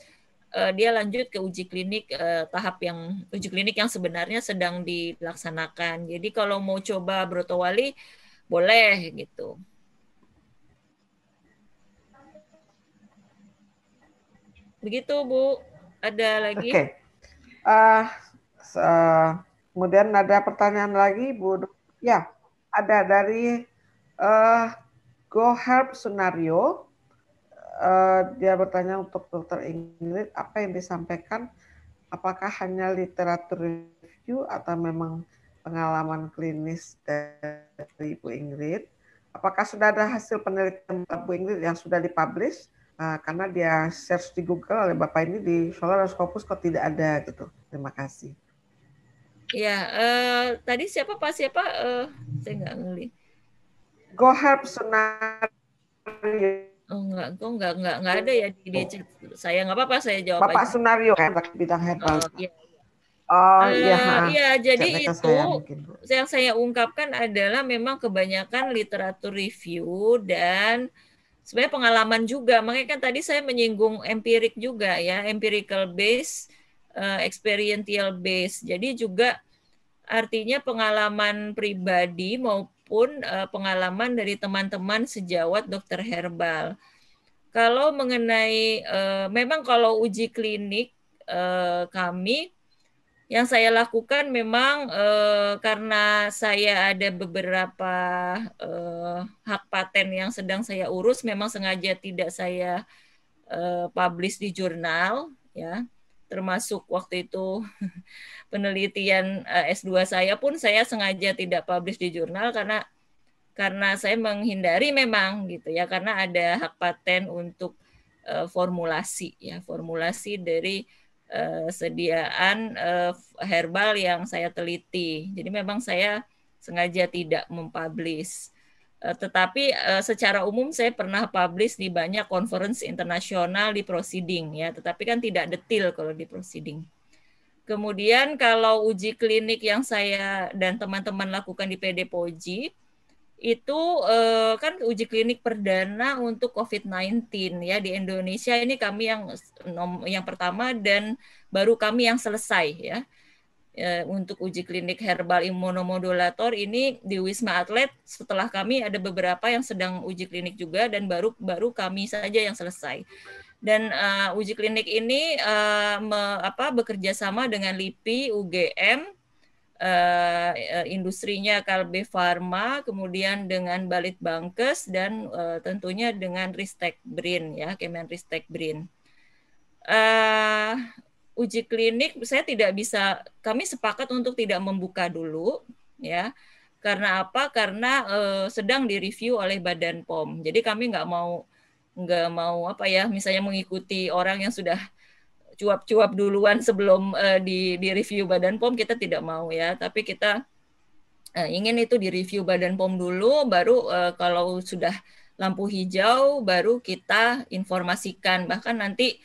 dia lanjut ke uji klinik tahap yang uji klinik yang sebenarnya sedang dilaksanakan. Jadi kalau mau coba brotowali boleh gitu. Begitu Bu. Ada lagi? Oke. Kemudian ada pertanyaan lagi Bu. Ya. Ada dari Go Help Sunario. Dia bertanya untuk Dr. Ingrid, apa yang disampaikan apakah hanya literatur review atau memang pengalaman klinis dari Bu Ingrid? Apakah sudah ada hasil penelitian Bu Ingrid yang sudah dipublish? Karena dia search di Google oleh Bapak ini di Scholar Scopus kok tidak ada gitu. Terima kasih. Ya, tadi siapa Pak? Siapa? Saya nggak ngeli. Go Help Sunario. Oh enggak ada ya di chat saya. Nggak apa-apa, saya jawab Bapak aja. Sunario kan bidang herbal. Iya. Iya, jadi itu yang saya ungkapkan adalah memang kebanyakan literatur review dan sebenarnya pengalaman juga. Makanya kan tadi saya menyinggung empirik juga ya, empirical base, experiential base. Jadi juga artinya pengalaman pribadi maupun pengalaman dari teman-teman sejawat dokter herbal. Kalau mengenai memang kalau uji klinik kami yang saya lakukan memang karena saya ada beberapa hak paten yang sedang saya urus, memang sengaja tidak saya publish di jurnal ya. Termasuk waktu itu penelitian S2 saya pun saya sengaja tidak publish di jurnal karena saya menghindari memang gitu ya, karena ada hak paten untuk formulasi dari sediaan herbal yang saya teliti. Jadi memang saya sengaja tidak mempublish. Tetapi secara umum saya pernah publish di banyak conference internasional di proceeding ya, tetapi kan tidak detail kalau di proceeding. Kemudian kalau uji klinik yang saya dan teman-teman lakukan di PD POJI itu kan uji klinik perdana untuk COVID-19 ya di Indonesia, ini kami yang pertama dan baru kami yang selesai ya. Untuk uji klinik herbal imunomodulator ini di Wisma Atlet, setelah kami ada beberapa yang sedang uji klinik juga dan baru kami saja yang selesai. Dan uji klinik ini bekerja sama dengan LIPI, UGM, industrinya Kalbe Pharma, kemudian dengan Balitbangkes dan tentunya dengan Ristek BRIN ya, Kemenristek BRIN. Uji klinik kami sepakat untuk tidak membuka dulu ya. Karena apa? Karena sedang direview oleh Badan POM. Jadi kami nggak mau misalnya mengikuti orang yang sudah cuap-cuap duluan sebelum di review Badan POM, kita tidak mau ya, tapi kita ingin itu di review Badan POM dulu, baru kalau sudah lampu hijau baru kita informasikan. Bahkan nanti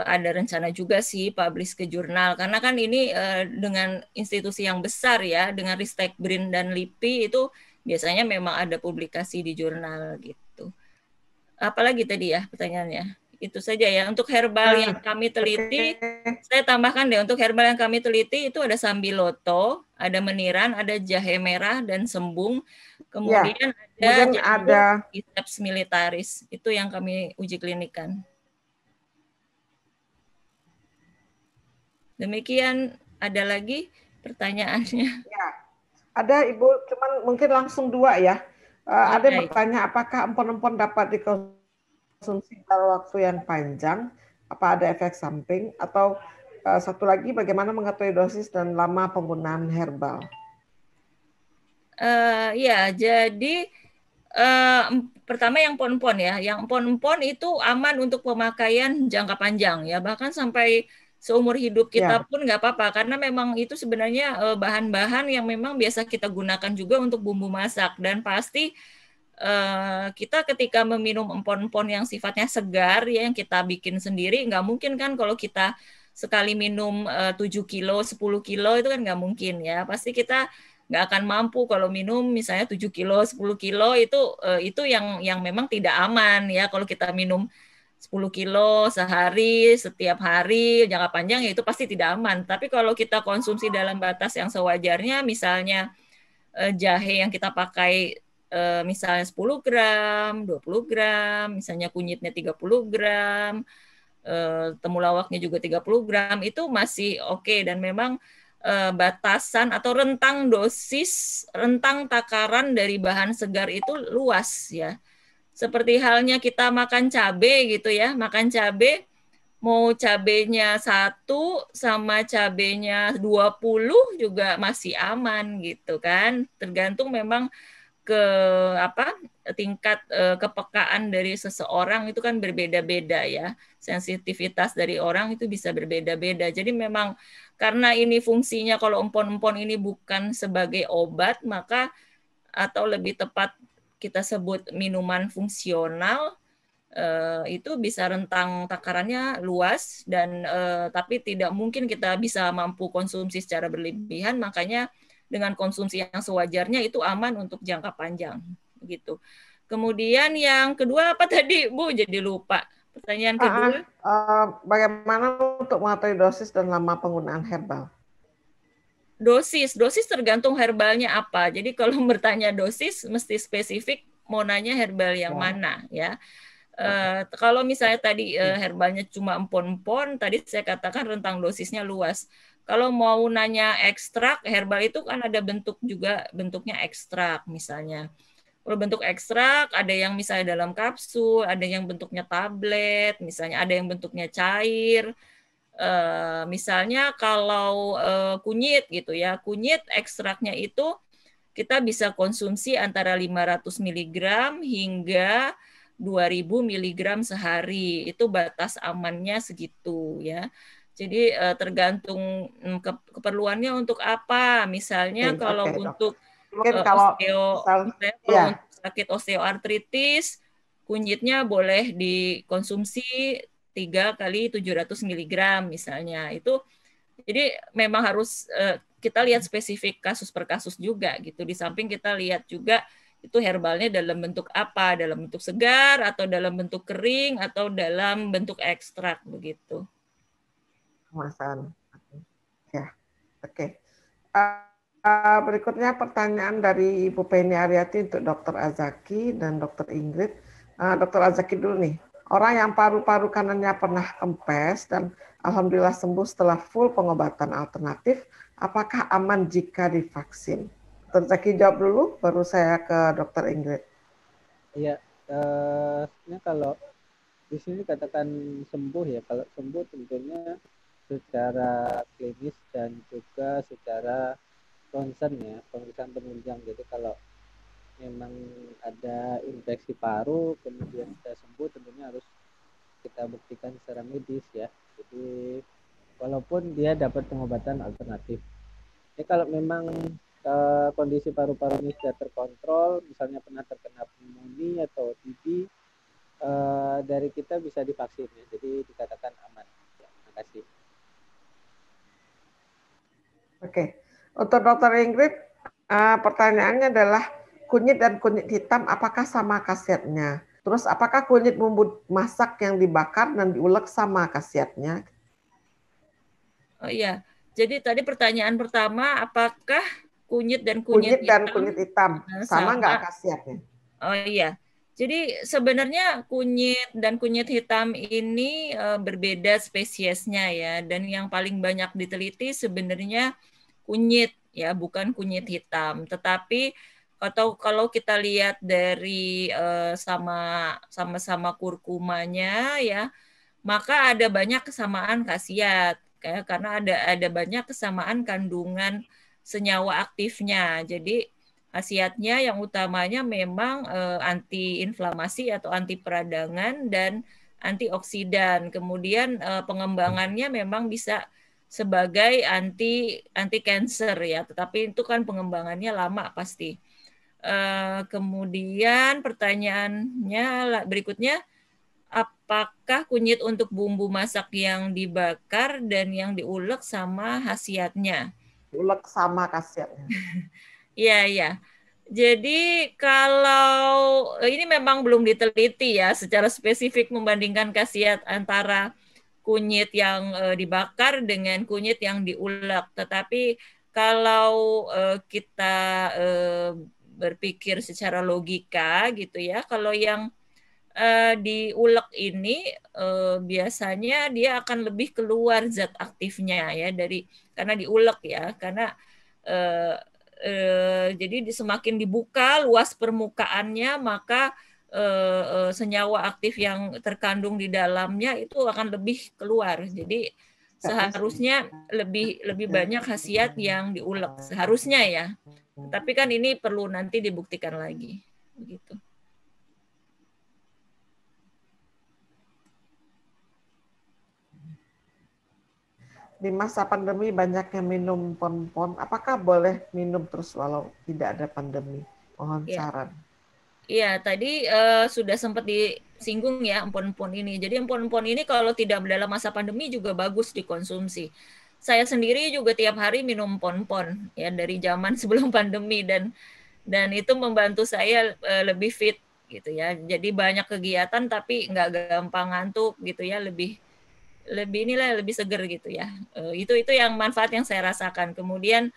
ada rencana juga sih publish ke jurnal, karena kan ini dengan institusi yang besar ya, dengan Ristek BRIN dan LIPI itu biasanya memang ada publikasi di jurnal gitu. Apalagi tadi ya pertanyaannya? Itu saja ya. Untuk herbal yang kami teliti, saya tambahkan deh, untuk herbal yang kami teliti itu ada sambiloto, ada meniran, ada jahe merah dan sembung. Kemudian ada jamur Biceps militaris. Itu yang kami uji klinikan. Demikian, ada lagi pertanyaannya? Ya, ada Ibu, cuman mungkin langsung 2 ya. Ada yang bertanya apakah empon-empon dapat dikonsumsi dalam waktu yang panjang, apa ada efek samping, atau satu lagi bagaimana mengetahui dosis dan lama penggunaan herbal? Ya, jadi pertama yang empon-empon ya, yang empon-empon itu aman untuk pemakaian jangka panjang ya, bahkan sampai seumur hidup kita pun nggak apa-apa, karena memang itu sebenarnya bahan-bahan yang memang biasa kita gunakan juga untuk bumbu masak, dan pasti kita ketika meminum empon-empon yang sifatnya segar ya, yang kita bikin sendiri, nggak mungkin kan kalau kita sekali minum 7 kilo, 10 kilo itu kan nggak mungkin ya, pasti kita nggak akan mampu kalau minum misalnya 7 kilo, 10 kilo itu yang memang tidak aman ya, kalau kita minum 10 kilo sehari, setiap hari, jangka panjang ya itu pasti tidak aman. Tapi kalau kita konsumsi dalam batas yang sewajarnya, misalnya jahe yang kita pakai misalnya 10 gram, 20 gram, misalnya kunyitnya 30 gram, temulawaknya juga 30 gram, itu masih oke, dan memang batasan atau rentang dosis, rentang takaran dari bahan segar itu luas ya. Seperti halnya kita makan cabai gitu ya, makan cabai mau cabainya 1 sama cabainya 20 juga masih aman gitu kan. Tergantung memang ke tingkat kepekaan dari seseorang itu kan berbeda-beda ya. Sensitivitas dari orang itu bisa berbeda-beda. Jadi memang karena ini fungsinya, kalau empon-empon ini bukan sebagai obat, maka atau lebih tepat kita sebut minuman fungsional, itu bisa rentang takarannya luas, dan tapi tidak mungkin kita bisa mampu konsumsi secara berlebihan, makanya dengan konsumsi yang sewajarnya itu aman untuk jangka panjang gitu. Kemudian yang kedua apa tadi Bu, jadi lupa pertanyaan kedua. Bagaimana untuk mengetahui dosis dan lama penggunaan herbal? Dosis tergantung herbalnya apa. Jadi kalau bertanya dosis mesti spesifik, mau nanya herbal yang mana ya. Kalau misalnya tadi herbalnya cuma empon-empon, tadi saya katakan rentang dosisnya luas. Kalau mau nanya ekstrak, herbal itu kan ada bentuk juga, bentuknya ekstrak misalnya. Kalau bentuk ekstrak, ada yang misalnya dalam kapsul, ada yang bentuknya tablet, misalnya ada yang bentuknya cair. Misalnya kalau kunyit gitu ya, kunyit ekstraknya itu kita bisa konsumsi antara 500 mg hingga 2000 mg sehari. Itu batas amannya segitu ya. Jadi tergantung keperluannya untuk apa. Misalnya kalau untuk untuk sakit osteoartritis, kunyitnya boleh dikonsumsi 3 kali 700 mg misalnya. Itu jadi memang harus kita lihat spesifik kasus per kasus juga gitu. Di samping kita lihat juga itu herbalnya dalam bentuk apa, dalam bentuk segar atau dalam bentuk kering atau dalam bentuk ekstrak begitu. Kemasan. Ya, oke. Berikutnya pertanyaan dari Ibu Penny Aryati untuk Dr. Azaki dan Dr. Ingrid. Dr. Azaki dulu nih. Orang yang paru-paru kanannya pernah kempes dan alhamdulillah sembuh setelah full pengobatan alternatif, apakah aman jika divaksin? Dr. Zaki jawab dulu, baru saya ke Dr. Ingrid. Iya, sebenarnya kalau di sini katakan sembuh ya, kalau sembuh tentunya secara klinis dan juga secara concern ya, pemeriksaan penunjang. Jadi kalau memang ada infeksi paru kemudian sudah sembuh, tentunya harus kita buktikan secara medis ya. Jadi walaupun dia dapat pengobatan alternatif, ya kalau memang kondisi paru-parunya sudah terkontrol, misalnya pernah terkena pneumonia atau TB, dari kita bisa divaksin ya. Jadi dikatakan aman. Ya, terima kasih. Oke, untuk Dr. Ingrid, pertanyaannya adalah kunyit dan kunyit hitam apakah sama khasiatnya? Terus apakah kunyit bumbu masak yang dibakar dan diulek sama khasiatnya? Oh iya, jadi tadi pertanyaan pertama, apakah kunyit dan kunyit Kunyit dan hitam kunyit hitam sama nggak sama? khasiatnya? Oh iya, jadi sebenarnya kunyit dan kunyit hitam ini berbeda spesiesnya ya, dan yang paling banyak diteliti sebenarnya kunyit ya, bukan kunyit hitam. Tetapi atau kalau kita lihat dari sama-sama kurkumanya ya, maka ada banyak kesamaan khasiat ya, karena ada banyak kesamaan kandungan senyawa aktifnya. Jadi khasiatnya yang utamanya memang anti-inflamasi atau anti peradangan dan antioksidan. Kemudian pengembangannya memang bisa sebagai anti cancer ya, tetapi itu kan pengembangannya lama pasti. Kemudian pertanyaannya berikutnya, apakah kunyit untuk bumbu masak yang dibakar dan yang diulek sama khasiatnya? Diulek sama khasiatnya. Iya, iya. Jadi kalau ini memang belum diteliti ya secara spesifik membandingkan khasiat antara kunyit yang dibakar dengan kunyit yang diulek. Tetapi kalau kita berpikir secara logika gitu ya, kalau yang diulek ini biasanya dia akan lebih keluar zat aktifnya ya karena diulek ya, karena jadi semakin dibuka luas permukaannya, maka senyawa aktif yang terkandung di dalamnya itu akan lebih keluar. Jadi seharusnya lebih banyak khasiat yang diulek seharusnya ya. Tapi kan ini perlu nanti dibuktikan lagi begitu. Di masa pandemi banyak yang minum pon-pon. Apakah boleh minum terus walau tidak ada pandemi? Mohon saran. Iya, tadi sudah sempat disinggung ya empon-empon ini. Jadi empon-empon ini kalau tidak dalam masa pandemi juga bagus dikonsumsi. Saya sendiri juga tiap hari minum empon-empon ya dari zaman sebelum pandemi, dan itu membantu saya lebih fit gitu ya. Jadi banyak kegiatan tapi nggak gampang ngantuk gitu ya, lebih seger gitu ya. Itu yang manfaat yang saya rasakan. Kemudian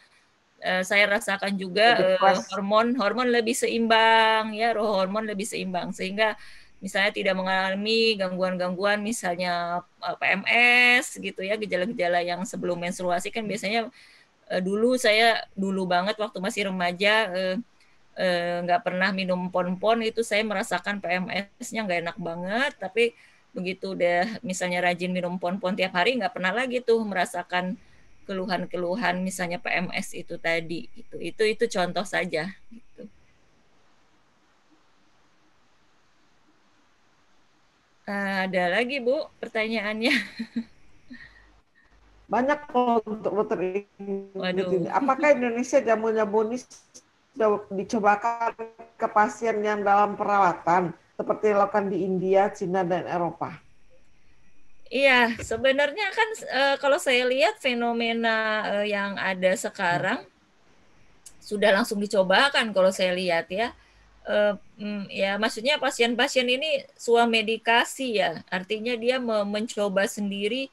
saya rasakan juga hormon lebih seimbang ya, hormon lebih seimbang sehingga misalnya tidak mengalami gangguan-gangguan misalnya PMS gitu ya, gejala-gejala yang sebelum menstruasi kan biasanya dulu banget waktu masih remaja nggak pernah minum pon-pon, itu saya merasakan PMS-nya nggak enak banget. Tapi begitu udah misalnya rajin minum pon-pon tiap hari, nggak pernah lagi tuh merasakan keluhan-keluhan misalnya PMS itu tadi. Itu contoh saja gitu. Ada lagi Bu pertanyaannya? Banyak untuk dokter ini. Apakah Indonesia jamu-jamu ini dicobakan ke pasien yang dalam perawatan seperti dilakukan di India, Cina, dan Eropa? Iya, sebenarnya kan kalau saya lihat fenomena yang ada sekarang sudah langsung dicobakan kalau saya lihat ya. Ya maksudnya pasien-pasien ini swamedikasi ya, artinya dia mencoba sendiri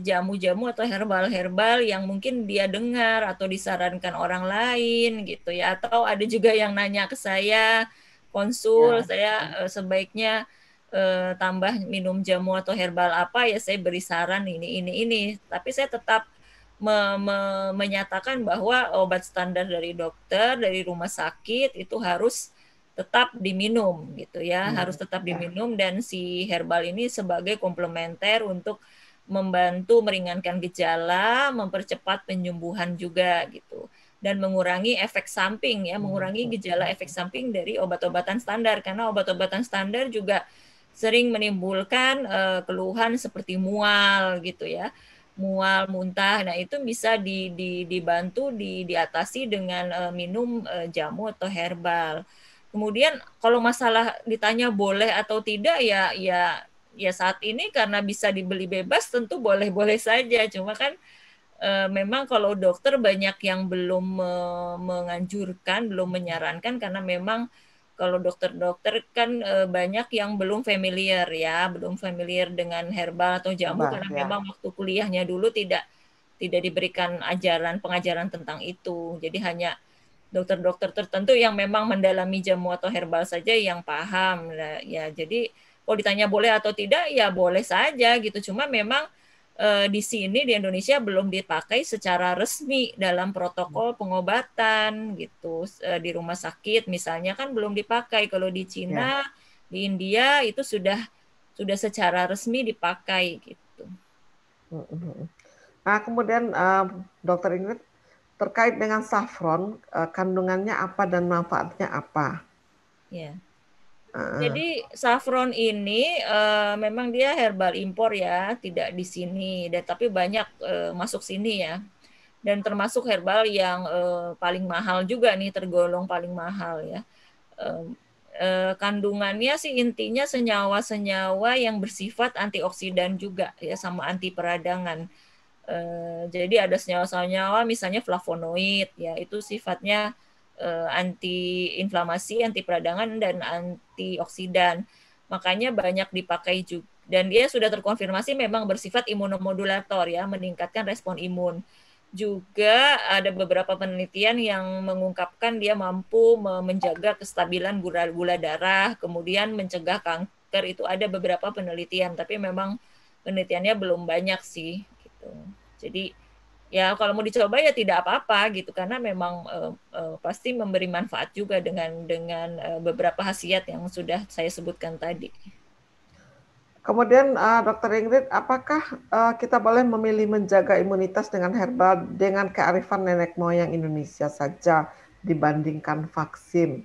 jamu-jamu atau herbal-herbal yang mungkin dia dengar atau disarankan orang lain gitu ya, atau ada juga yang nanya ke saya konsul, saya sebaiknya tambah minum jamu atau herbal apa ya, saya beri saran ini, tapi saya tetap menyatakan bahwa obat standar dari dokter, dari rumah sakit itu harus tetap diminum gitu ya, harus tetap diminum, dan si herbal ini sebagai komplementer untuk membantu meringankan gejala, mempercepat penyembuhan juga gitu, dan mengurangi efek samping ya, mengurangi gejala efek samping dari obat-obatan standar, karena obat-obatan standar juga sering menimbulkan keluhan seperti mual gitu ya, mual, muntah. Nah, itu bisa dibantu diatasi dengan minum jamu atau herbal. Kemudian kalau masalah ditanya boleh atau tidak ya saat ini karena bisa dibeli bebas tentu boleh-boleh saja. Cuma kan memang kalau dokter banyak yang belum menganjurkan, belum menyarankan karena memang Kalau dokter-dokter kan banyak yang belum familiar ya, belum familiar dengan herbal atau jamu Herbal, karena ya. memang waktu kuliahnya dulu tidak diberikan pengajaran tentang itu. Jadi hanya dokter-dokter tertentu yang memang mendalami jamu atau herbal saja yang paham. Nah, ya, jadi kalau ditanya boleh atau tidak, ya boleh saja gitu. Cuma memang di sini di Indonesia belum dipakai secara resmi dalam protokol pengobatan gitu. Di rumah sakit misalnya kan belum dipakai. Kalau di Cina, di India itu sudah secara resmi dipakai gitu. Nah, kemudian Dokter Ingrid, terkait dengan saffron, kandungannya apa dan manfaatnya apa? Ya. Jadi saffron ini memang dia herbal impor ya, tidak di sini, tapi banyak masuk sini ya. Dan termasuk herbal yang paling mahal juga nih, tergolong paling mahal ya. Kandungannya sih intinya senyawa-senyawa yang bersifat antioksidan juga ya, sama anti peradangan. Jadi ada senyawa-senyawa misalnya flavonoid ya, itu sifatnya anti inflamasi, anti peradangan dan antioksidan. Makanya banyak dipakai juga, dan dia sudah terkonfirmasi memang bersifat imunomodulator ya, meningkatkan respon imun. Juga ada beberapa penelitian yang mengungkapkan dia mampu menjaga kestabilan gula darah, kemudian mencegah kanker. Itu ada beberapa penelitian, tapi memang penelitiannya belum banyak sih gitu. Jadi ya kalau mau dicoba ya tidak apa-apa gitu, karena memang pasti memberi manfaat juga dengan beberapa khasiat yang sudah saya sebutkan tadi. Kemudian Dokter Ingrid, apakah kita boleh memilih menjaga imunitas dengan herbal dengan kearifan nenek moyang Indonesia saja dibandingkan vaksin?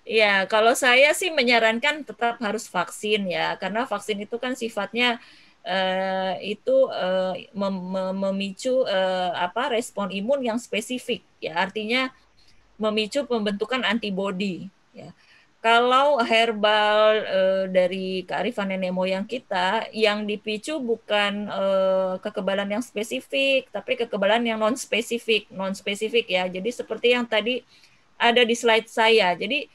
Ya, kalau saya sih menyarankan tetap harus vaksin ya, karena vaksin itu kan sifatnya memicu respon imun yang spesifik ya, artinya memicu pembentukan antibodi ya. Kalau herbal dari kearifan nenek moyang kita, yang dipicu bukan kekebalan yang spesifik, tapi kekebalan yang non spesifik ya. Jadi seperti yang tadi ada di slide saya. Jadi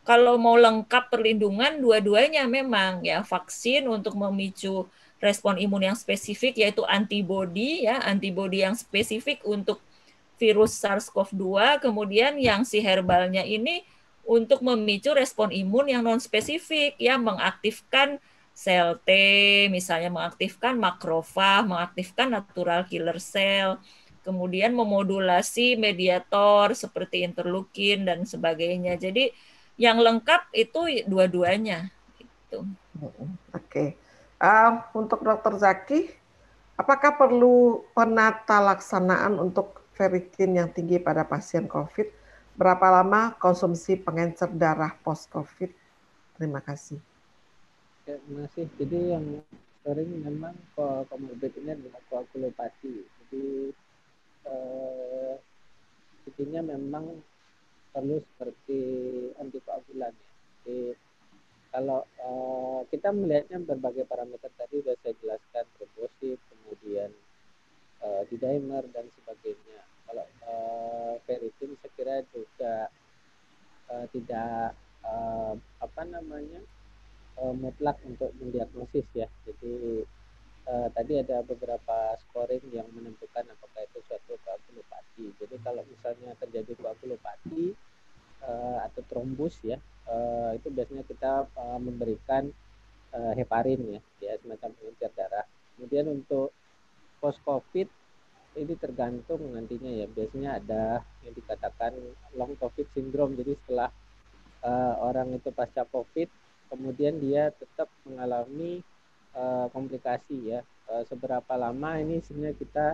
kalau mau lengkap perlindungan, dua-duanya memang ya, vaksin untuk memicu respon imun yang spesifik yaitu antibodi ya, antibodi yang spesifik untuk virus SARS-CoV-2, kemudian yang si herbalnya ini untuk memicu respon imun yang non spesifik ya, mengaktifkan sel T, misalnya mengaktifkan makrofag, mengaktifkan natural killer cell, kemudian memodulasi mediator seperti interleukin dan sebagainya. Jadi yang lengkap itu dua-duanya gitu. Oke. Untuk Dokter Zaki, apakah perlu penata laksanaan untuk ferritin yang tinggi pada pasien COVID? Berapa lama konsumsi pengencer darah post-COVID? Terima kasih. Terima kasih. Jadi yang sering memang komorbid ini adalah koagulopati. Jadi intinya memang perlu seperti antikoagulan ya. Jadi kalau kita melihatnya berbagai parameter tadi sudah saya jelaskan, trombosit, kemudian D-dimer dan sebagainya. Kalau ferritin saya kira juga tidak mutlak untuk mendiagnosis ya. Jadi tadi ada beberapa scoring yang menentukan apakah itu suatu koagulopati. Jadi kalau misalnya terjadi koagulopati atau trombus ya, itu biasanya kita memberikan heparin ya, semacam pengencer darah. Kemudian untuk post COVID ini tergantung nantinya ya, biasanya ada yang dikatakan long COVID syndrome. Jadi setelah orang itu pasca COVID, kemudian dia tetap mengalami komplikasi ya. Seberapa lama ini sebenarnya kita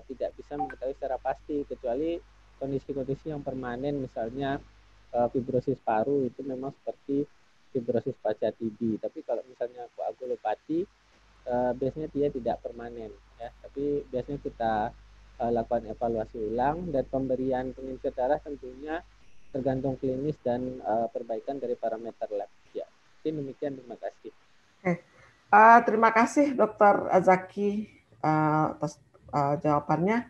tidak bisa mengetahui secara pasti, kecuali kondisi-kondisi yang permanen, misalnya fibrosis paru itu memang seperti fibrosis pasca TB. Tapi kalau misalnya koagulopati biasanya dia tidak permanen ya, tapi biasanya kita lakukan evaluasi ulang, dan pemberian pengencer darah tentunya tergantung klinis dan perbaikan dari parameter lab ya. Jadi demikian, terima kasih. Terima kasih Dr. Zaki atas jawabannya.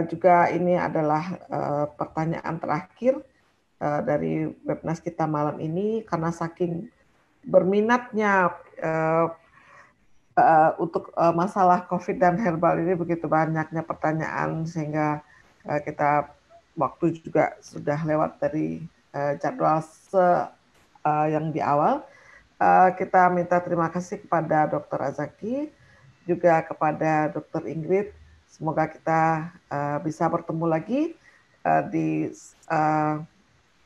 Juga ini adalah pertanyaan terakhir. dari Webnas kita malam ini, karena saking berminatnya untuk masalah COVID dan herbal ini, begitu banyaknya pertanyaan sehingga kita waktu juga sudah lewat dari jadwal yang di awal. Kita minta terima kasih kepada Dr. Azaki, juga kepada Dr. Ingrid. Semoga kita bisa bertemu lagi di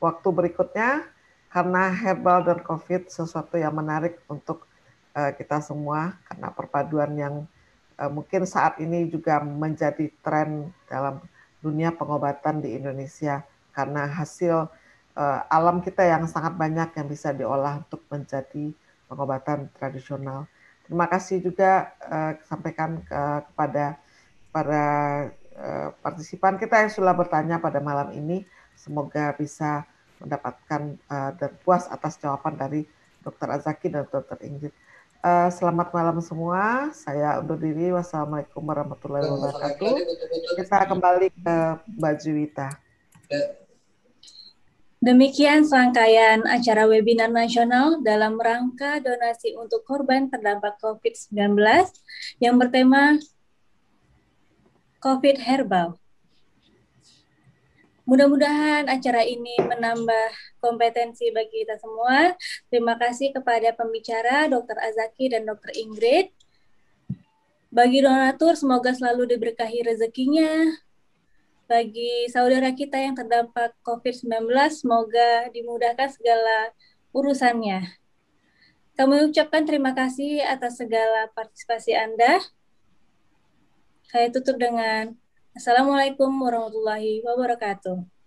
waktu berikutnya, karena herbal dan COVID sesuatu yang menarik untuk kita semua, karena perpaduan yang mungkin saat ini juga menjadi tren dalam dunia pengobatan di Indonesia, karena hasil alam kita yang sangat banyak yang bisa diolah untuk menjadi pengobatan tradisional. Terima kasih juga sampaikan kepada para partisipan kita yang sudah bertanya pada malam ini. Semoga bisa mendapatkan dan puas atas jawaban dari Dr. Azaki dan Dr. Ingrid. Selamat malam semua. Saya undur diri. Wassalamualaikum warahmatullahi wabarakatuh. Kita kembali ke Mbak Juwita. Demikian serangkaian acara webinar nasional dalam rangka donasi untuk korban terdampak COVID-19 yang bertema COVID Herbal. Mudah-mudahan acara ini menambah kompetensi bagi kita semua. Terima kasih kepada pembicara Dr. Azaki dan Dr. Ingrid. Bagi donatur, semoga selalu diberkahi rezekinya. Bagi saudara kita yang terdampak COVID-19, semoga dimudahkan segala urusannya. Kami ucapkan terima kasih atas segala partisipasi Anda. Saya tutup dengan Assalamualaikum warahmatullahi wabarakatuh.